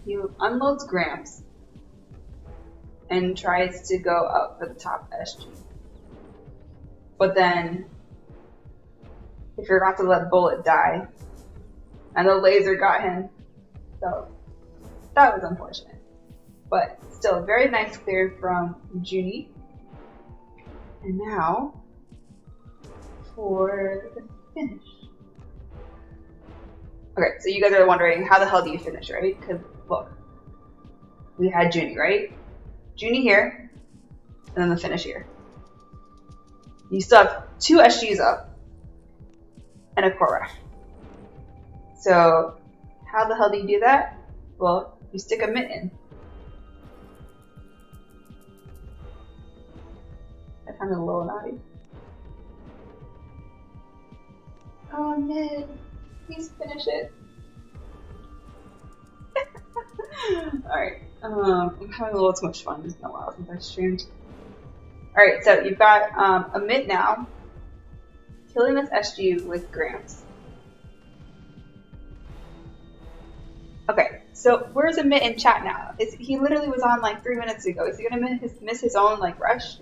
he unloads Gramps and tries to go up for the top SG. But then he forgot to let Bullet die, and the laser got him. So that was unfortunate. But still, very nice clear from Junie. And now for the finish. Okay, so you guys are wondering, how the hell do you finish, right? Because look, we had Junie, right? Junie here, and then the finish here. You still have 2 SGs up and a core rush. So how the hell do you do that? Well, you stick a mitt in. I found it a little naughty. Oh, mitt. Please finish it. Alright. I'm having a little too much fun. It's been a while since I streamed. Alright, so you've got a mitt now. Killing this SG with Gramps. Okay, so where's a mitt in chat now? He literally was on like 3 minutes ago. Is he gonna miss his own like rush?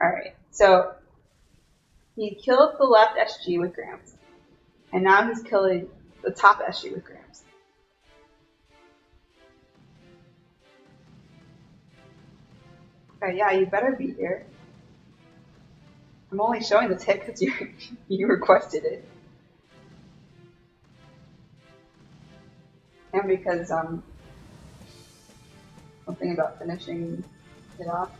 Alright, so he killed the left SG with Gramps. And now he's killing the top SG with Gramps. Okay, yeah, you better be here. I'm only showing this hit because you requested it. And because something about finishing it off.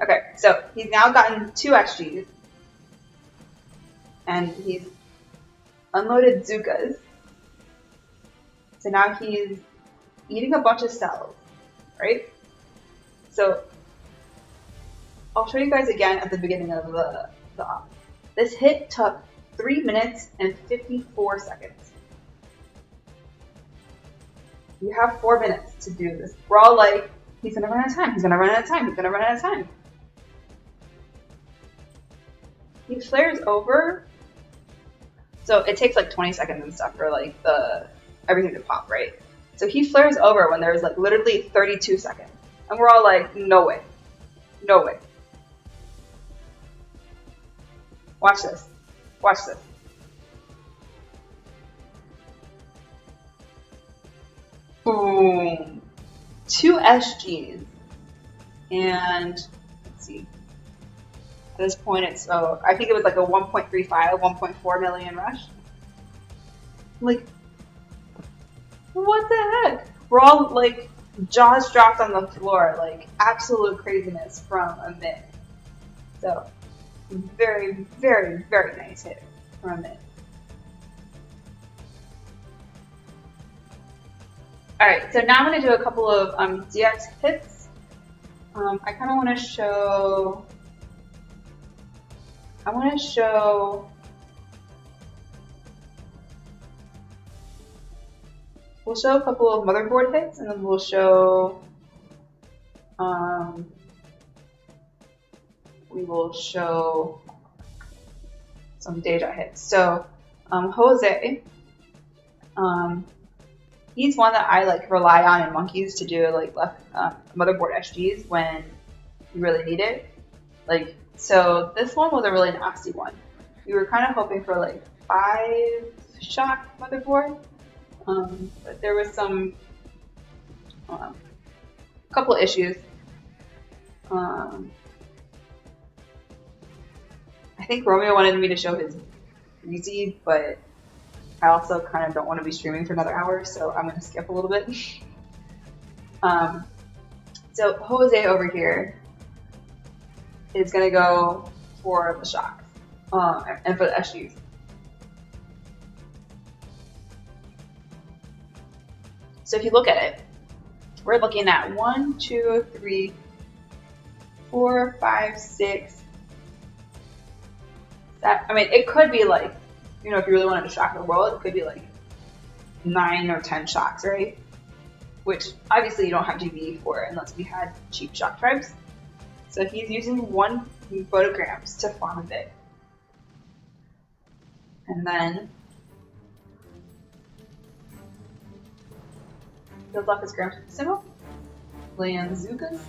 Okay, so he's now gotten 2 SGs. And he's unloaded Zukas. So now he's eating a bunch of cells, right? So I'll show you guys again at the beginning of the op. This hit took 3 minutes and 54 seconds. You have 4 minutes to do this. We're all like, he's gonna run out of time, he's gonna run out of time, he's gonna run out of time. He flares over. So it takes like 20 seconds and stuff for like everything to pop, right? So he flares over when there's like literally 32 seconds. And we're all like, no way. No way. Watch this. Watch this. Boom. 2 SGs. And let's see. At this point, it's, I think it was like a 1.35, 1.4 million rush. Like, what the heck? We're all like, jaws dropped on the floor, like absolute craziness from a mitt. So, very, very, very nice hit from a mitt. Alright, so now I'm going to do a couple of DX hits. I kind of want to show... We'll show a couple of motherboard hits, and then we'll show, we will show some deja hits. So Jose, he's one that I like rely on in monkeys to do like left motherboard SGs when you really need it. Like, so this one was a really nasty one. We were kind of hoping for like 5-shock motherboard, but there was some couple issues. I think Romeo wanted me to show his greasy, but I also kind of don't want to be streaming for another hour, so I'm going to skip a little bit. So Jose over here is going to go for the shocks and for the SGs. So if you look at it, we're looking at 1, 2, 3, 4, 5, 6. I mean, it could be like, you know, if you really wanted to shock the world, it could be like 9 or 10 shocks, right? Which obviously you don't have GB for unless we had cheap shock tribes. So he's using 1 photograms to farm a bit. And then builds off his grams symbol. Lanzukas.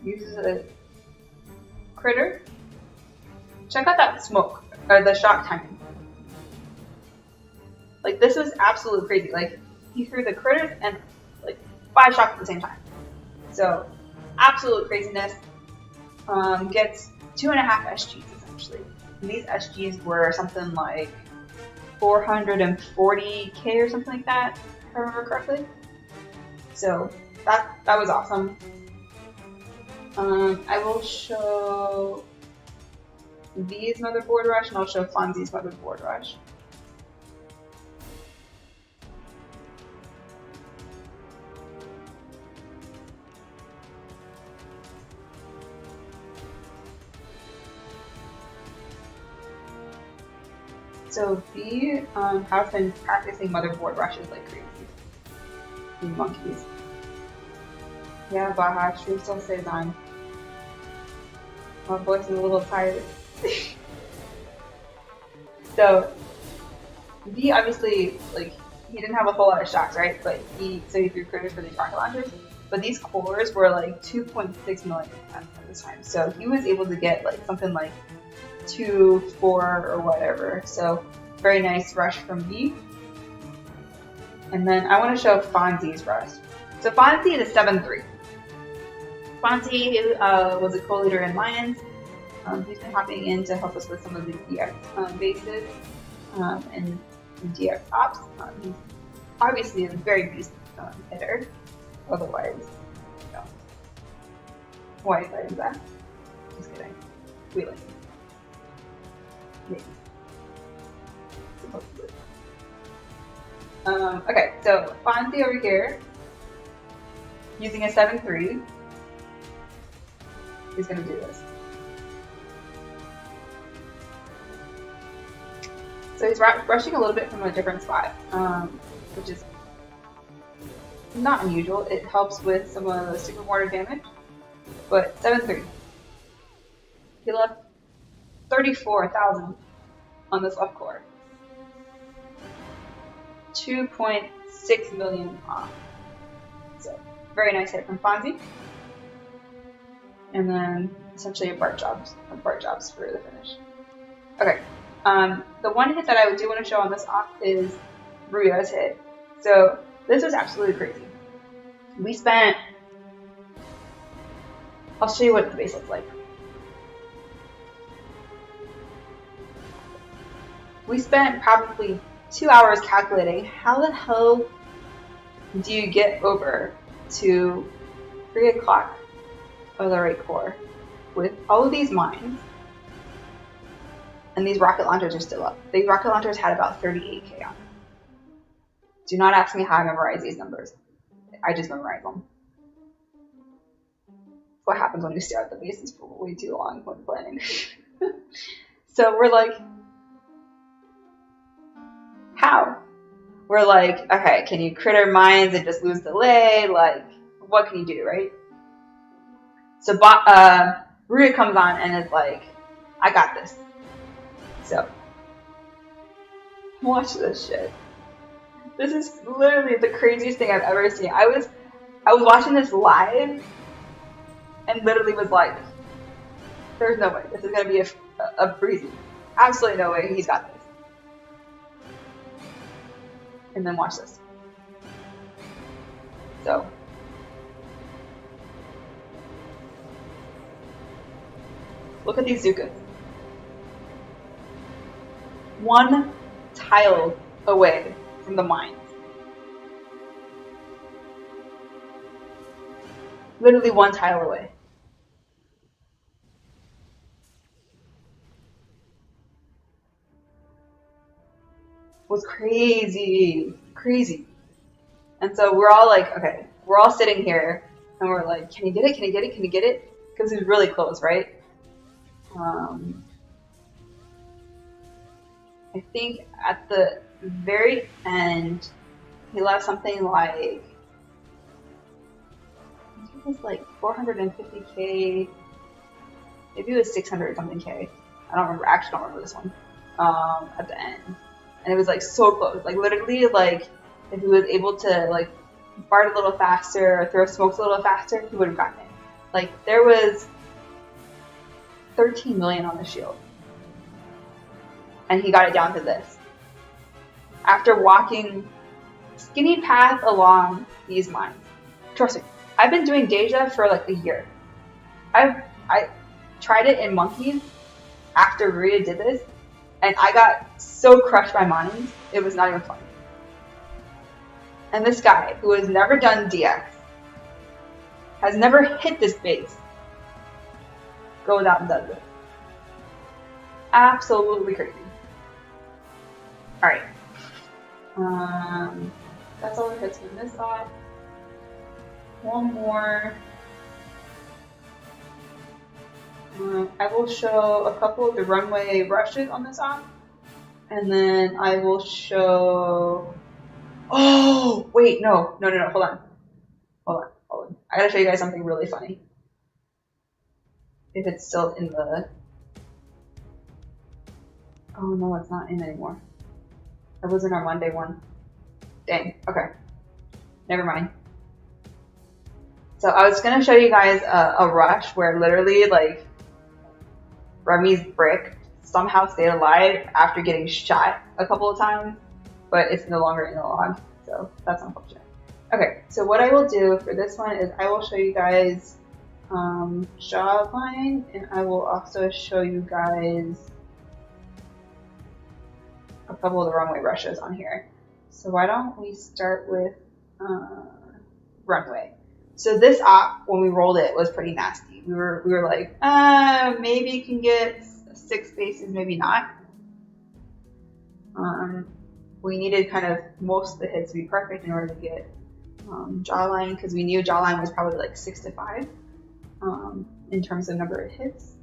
Uses a critter. Check out that smoke, or the shock timing. Like, this was absolutely crazy. Like, he threw the critters and like 5 shocks at the same time. So, absolute craziness. Gets 2.5 SGs essentially. And these SGs were something like 440k or something like that, if I remember correctly. So, that was awesome. I will show V's motherboard rush, and I'll show Fonzie's motherboard rush. So V has been practicing motherboard rushes like crazy. These monkeys. Yeah, Baja, stream still stays on. My voice is a little tired. So, V obviously, like, he didn't have a whole lot of shocks, right? But he threw critters for these rocket launchers. But these cores were like 2.6 million at this time. So he was able to get like something like 2, 4, or whatever. So very nice rush from V. And then I want to show Fonzie's rush. So Fonzie is a 7-3. Fonzie was a co-leader in Lions. He's been hopping in to help us with some of the DX bases and DX ops. He's obviously a very beast hitter. Otherwise, no. Why is that in that? Just kidding. We like him. Maybe. Supposedly. Okay, so Fonzie over here, using a 7-3, is going to do this. So he's rushing a little bit from a different spot, which is not unusual. It helps with some of the super mortar damage, but 7-3. He left 34,000 on this left core. 2.6 million off. So very nice hit from Fonzie. And then essentially a Bart jobs for the finish. Okay. The one hit that I do want to show on this off is Ruya's hit. So this was absolutely crazy. We spent, I'll show you what the base looks like. We spent probably 2 hours calculating how the hell do you get over to 3 o'clock of the right core with all of these mines. And these rocket launchers are still up. These rocket launchers had about 38k on them. Do not ask me how I memorize these numbers. I just memorize them. That's what happens when you stare at the bases for way too long when planning. So we're like, how? we're like, okay, can you crit our mines and just lose delay? Like, what can you do, right? So Ruya comes on and is like, I got this. So, watch this shit. This is literally the craziest thing I've ever seen. I was watching this live and literally was like, there's no way. This is going to be a breezy. Absolutely no way he's got this. And then watch this. So. Look at these Zukas. One tile away from the mines. Literally one tile away. Was crazy. Crazy. And so we're all like, okay, we're all sitting here and we're like, can you get it? Can you get it? Can you get it? Because he's really close, right? I think at the very end, he left something like, I think it was like 450k, maybe it was 600 something k. I don't remember, actually don't remember this one, at the end. And it was like so close, like literally like if he was able to like fart a little faster or throw smokes a little faster, he would have gotten it. Like there was 13 million on the shield. And he got it down to this. After walking skinny path along these mines. Trust me, I've been doing Deja for like a year. I tried it in monkeys after Ruya did this, and I got so crushed by mines, it was not even funny. And this guy, who has never done DX, has never hit this base, goes out and does it. Absolutely crazy. Alright. That's all the hits from this off. One more. I will show a couple of the runway rushes on this op. And then I will show... Oh! Wait, no. Hold on. I gotta show you guys something really funny. If it's still in the... Oh no, it's not in anymore. It was in our Monday one. Dang, okay. Never mind. So I was gonna show you guys a rush where literally like Remy's brick somehow stayed alive after getting shot a couple of times, but it's no longer in the log, so that's unfortunate. Okay, so what I will do for this one is I will show you guys Jawline, and I will also show you guys a couple of the runway rushes on here. So why don't we start with runway. So this op, when we rolled it, was pretty nasty. We were like, maybe you can get 6 bases, maybe not. We needed kind of most of the hits to be perfect in order to get Jawline, because we knew Jawline was probably like 6 to 5 in terms of number of hits.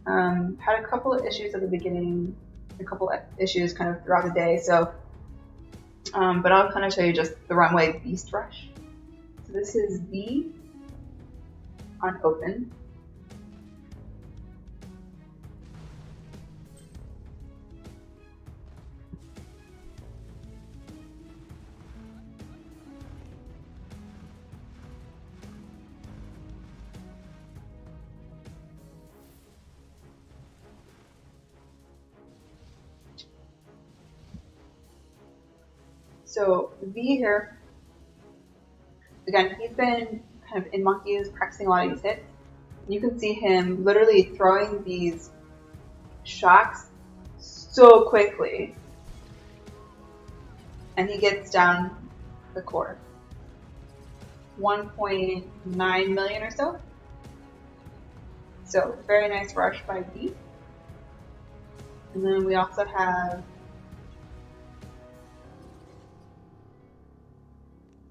Had a couple of issues at the beginning, a couple of issues kind of throughout the day. So, but I'll kind of show you just the runway beast rush. So this is B on open. So V here, again, he's been kind of in monkeys practicing a lot of these hits. You can see him literally throwing these shocks so quickly. And he gets down the core. 1.9 million or so. So very nice rush by V. And then we also have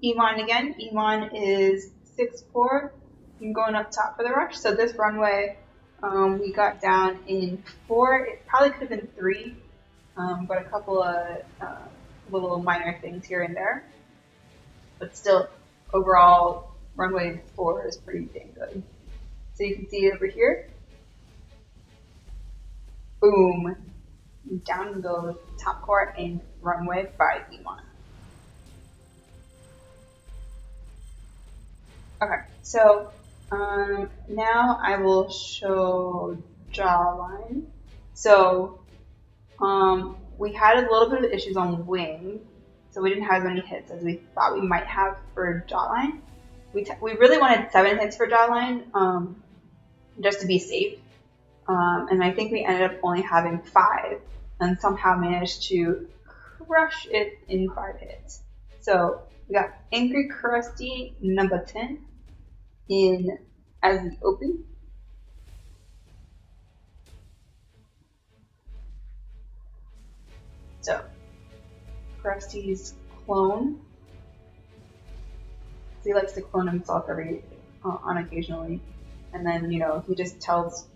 Iman again. Iman is 6'4", going up top for the rush. So this runway we got down in 4. It probably could have been 3, but a couple of little minor things here and there, but still, overall, runway 4 is pretty dang good. So you can see over here, boom, down goes top core and runway by E1. Okay, so now I will show jawline. So we had a little bit of issues on wing, so we didn't have as many hits as we thought we might have for jawline. We really wanted 7 hits for jawline, just to be safe, and I think we ended up only having 5, and somehow managed to crush it in 5 hits. So we got Angry Crusty number 10 in as the open. So Krusty's clone. So he likes to clone himself occasionally, and then he just tells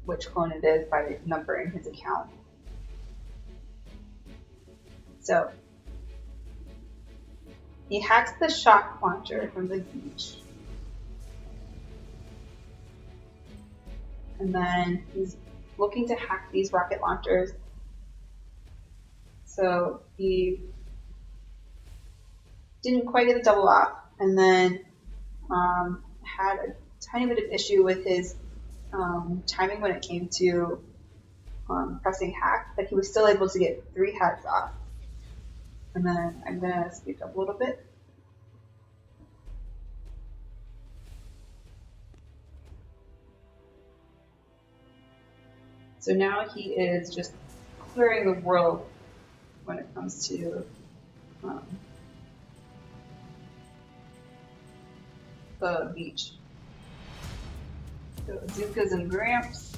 which clone it is by numbering his account. So he hacks the shock launcher from the beach. And then he's looking to hack these rocket launchers. So he didn't quite get the double off, and then had a tiny bit of issue with his timing when it came to pressing hack, but he was still able to get 3 hacks off. And then I'm going to speed up a little bit. So now he is just clearing the world when it comes to the beach. So Zukas and Gramps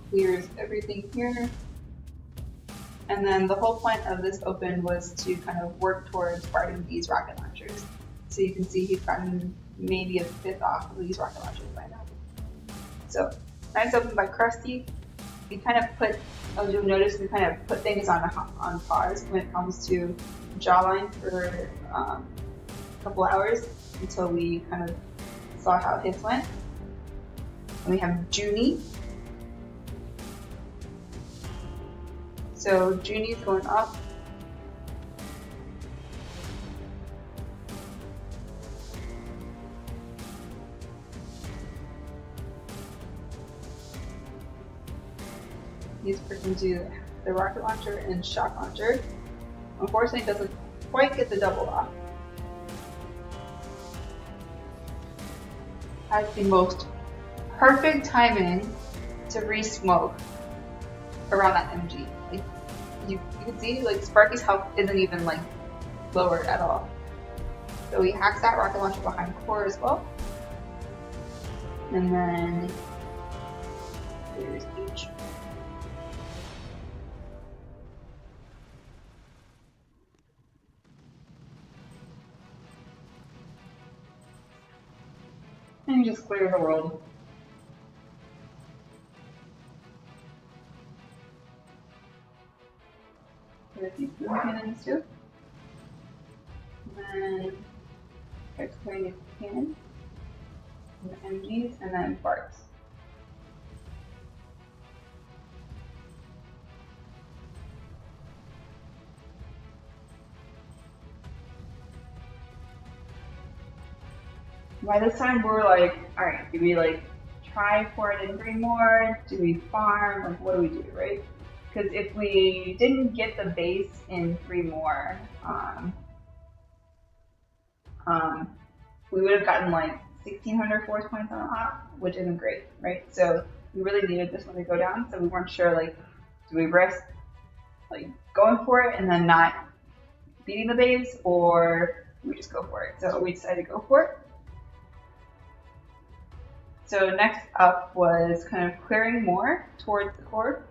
clears everything here. And then the whole point of this open was to kind of work towards guarding these rocket launchers. So you can see he's gotten maybe a 5th off of these rocket launchers by now. So nice open by Krusty. We kind of put, as you'll notice, we kind of put things on pause when it comes to jawline for a couple hours until we kind of saw how hits went. And we have Junie. So Junie's going up. He's freaking do the rocket launcher and shock launcher. Unfortunately, it doesn't quite get the double off. Has the most perfect timing to re-smoke around that MG. Like, you can see, like, Sparky's health isn't even like lowered at all. So he hacks that rocket launcher behind core as well. And then here's H. And you just clear the world. There's these blue cannons too. And then starts clearing his cannon, and the MGs, and then Barks. By this time, we're like, all right, do we like try for it and bring more? Do we farm? Like, what do we do, right? Because if we didn't get the base in 3 more, we would have gotten like 1,600 force points on the hop, which isn't great, right? So we really needed this one to go down, so we weren't sure, like, do we risk like going for it and then not beating the base, or do we just go for it? So we decided to go for it. So next up was kind of clearing more towards the core.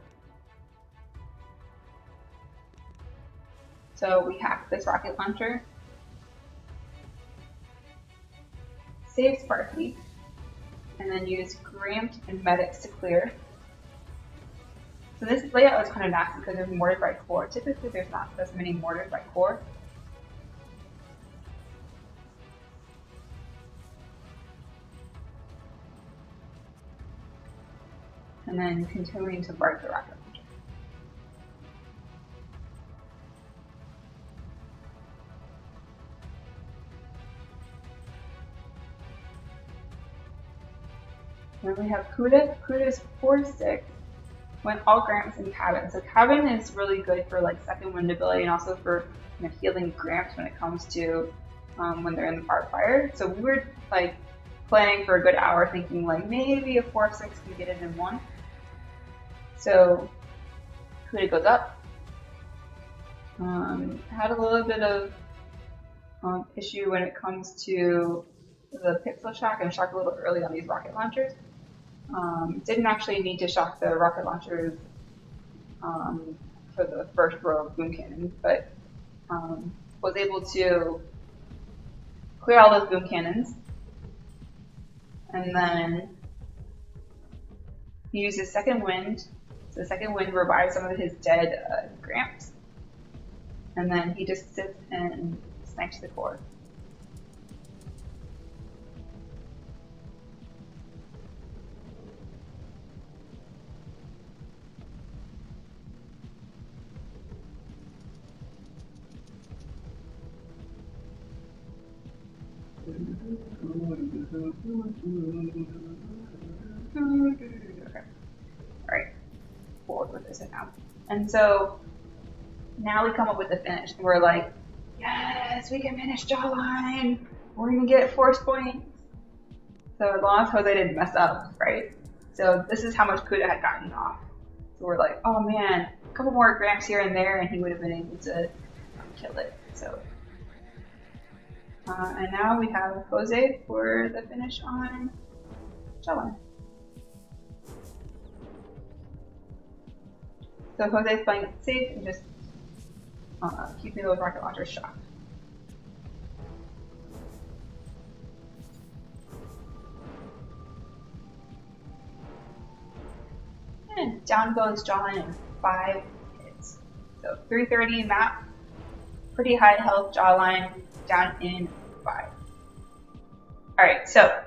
So we hacked this rocket launcher, save Sparky, and then use Gramps and Medics to clear. So this layout is kind of nasty because there's mortared by core. Typically there's not this many mortared by core. And then continuing to bark the rocket launcher. Then we have Cuda. Cuda is 4-6 when all Gramps in cabin. So cabin is really good for like second wind ability and also for healing Gramps when it comes to when they're in the barbed fire. So we were like planning for a good hour thinking like maybe a 4-6 can get it in one. So Cuda goes up. Had a little bit of issue when it comes to the pixel shock and shock a little early on these rocket launchers. Didn't actually need to shock the rocket launchers for the first row of boom cannons, but was able to clear all those boom cannons, and then he uses second wind. So the second wind revives some of his dead Gramps, and then he just sits and snipes the core. Okay. Alright. Forward with this now. And so now we come up with the finish. And we're like, yes, we can finish jawline. We're gonna get force points. So as long as Jose didn't mess up, right? So this is how much Cuda had gotten off. So we're like, oh man, a couple more Gramps here and there and he would have been able to kill it. So and now we have Jose for the finish on jawline. So Jose's playing it safe and just keeping those rocket launchers shocked. And down goes jawline in 5 hits. So 330 map, pretty high health jawline, down in 5. Alright, so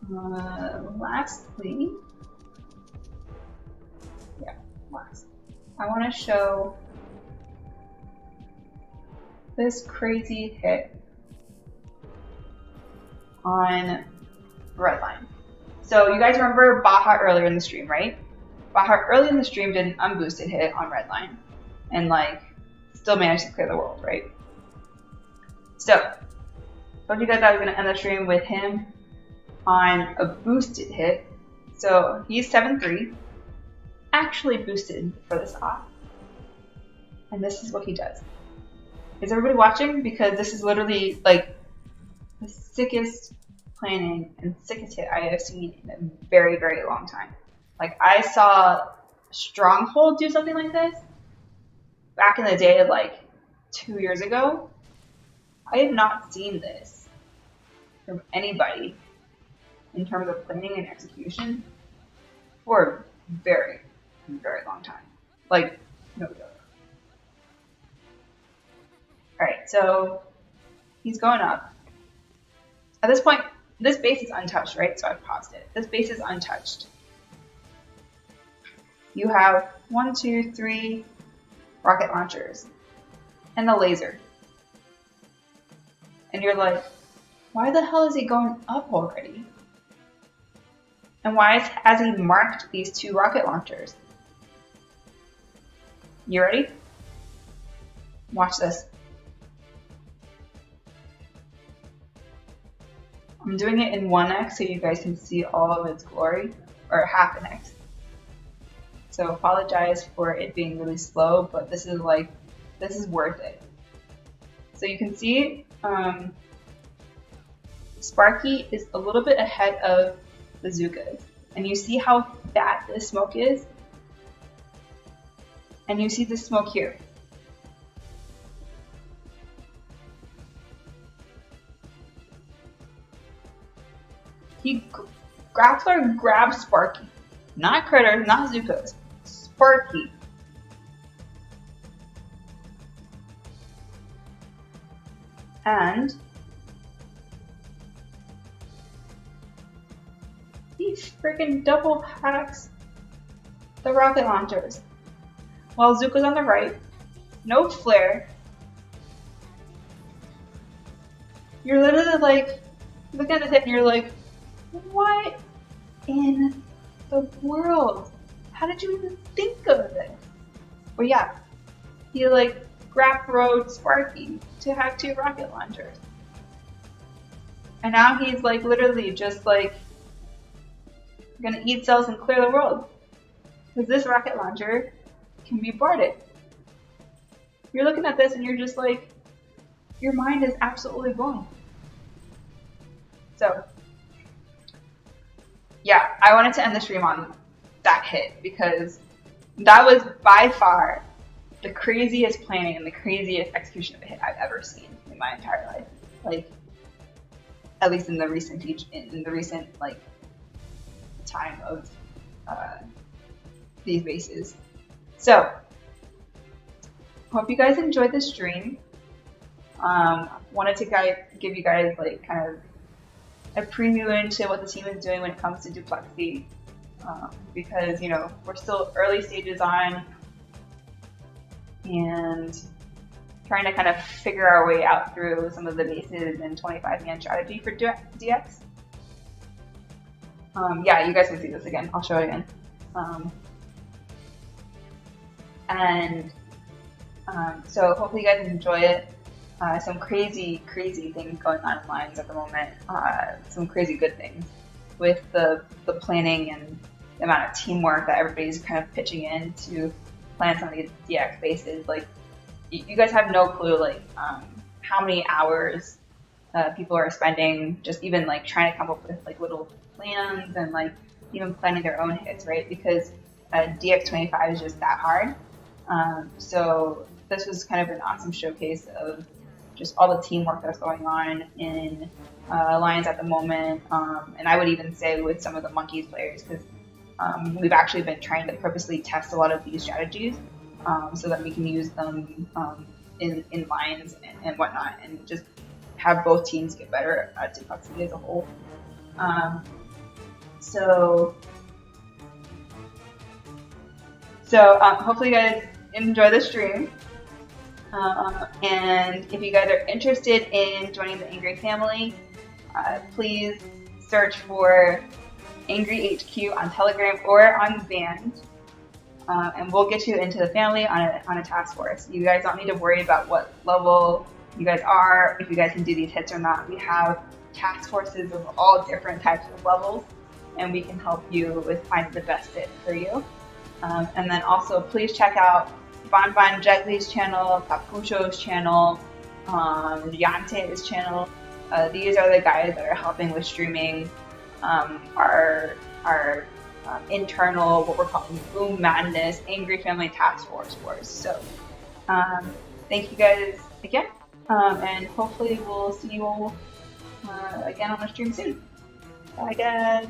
lastly, I want to show this crazy hit on Redline. So you guys remember Baja earlier in the stream, right? Baja early in the stream did an unboosted hit on Redline and like still managed to clear the world, right? So told you guys I was going to end the stream with him on a boosted hit. So he's 7-3, actually boosted for this op. And this is what he does. Is everybody watching? Because this is literally like the sickest planning and sickest hit I have seen in a very, very long time. Like I saw Stronghold do something like this back in the day, like 2 years ago. I have not seen this from anybody in terms of planning and execution for a very, very long time. Like, no joke. Alright, so he's going up. At this point, this base is untouched, right? So I've paused it. This base is untouched. You have 1, 2, 3 rocket launchers and a laser. And you're like, why the hell is he going up already? And why has he marked these 2 rocket launchers? You ready? Watch this. I'm doing it in 1x so you guys can see all of its glory, or half an x. So apologize for it being really slow, but this is worth it. So you can see Sparky is a little bit ahead of Bazookas. And you see how fat this smoke is? And you see the smoke here. Grappler grabs Sparky. Not critters, not Zuko's. Sparky. And he freaking double packs the rocket launchers. While Zuko's on the right, no flare. You're literally like, looking at the hit and you're like, what in the world? How did you even think of this? Well, yeah, he like grab rode Sparky to have 2 rocket launchers. And now he's like literally just like gonna eat cells and clear the world. Because this rocket launcher can be boarded. You're looking at this and you're just like, your mind is absolutely blown. So, yeah, I wanted to end the stream on that hit because that was by far the craziest planning and the craziest execution of a hit I've ever seen in my entire life. Like, at least in the recent like time of these bases. So, hope you guys enjoyed the stream. Wanted to give you guys like kind of a preview into what the team is doing when it comes to Duplexity, because you know we're still early stages on and trying to kind of figure our way out through some of the bases and 25-man strategy for DX. Yeah, you guys can see this again. I'll show it again. So hopefully you guys enjoy it. Some crazy things going on in Lions at the moment. Some crazy good things with the planning and the amount of teamwork that everybody's kind of pitching in to plan some of these DX bases. Like, you guys have no clue, like, how many hours people are spending just even, like, trying to come up with, like, little plans and, like, even planning their own hits, right? Because DX25 is just that hard. So this was kind of an awesome showcase of just all the teamwork that's going on in Alliance at the moment. And I would even say with some of the Monkeys players, because we've actually been trying to purposely test a lot of these strategies so that we can use them in lines and whatnot, and just have both teams get better at Duplexity as a whole. So hopefully you guys enjoy the stream. And if you guys are interested in joining the Angry family, please search for Angry HQ on Telegram or on Band, and we'll get you into the family on a task force. You guys don't need to worry about what level you guys are, if you guys can do these hits or not. We have task forces of all different types of levels, and we can help you with finding the best fit for you. And then also please check out Bonbon Jetley's channel, Capucho's channel, Yante's channel. These are the guys that are helping with streaming our internal, what we're calling Boom Madness Angry Family Task Force Wars. So thank you guys again, and hopefully we'll see you all again on the stream soon. Bye guys.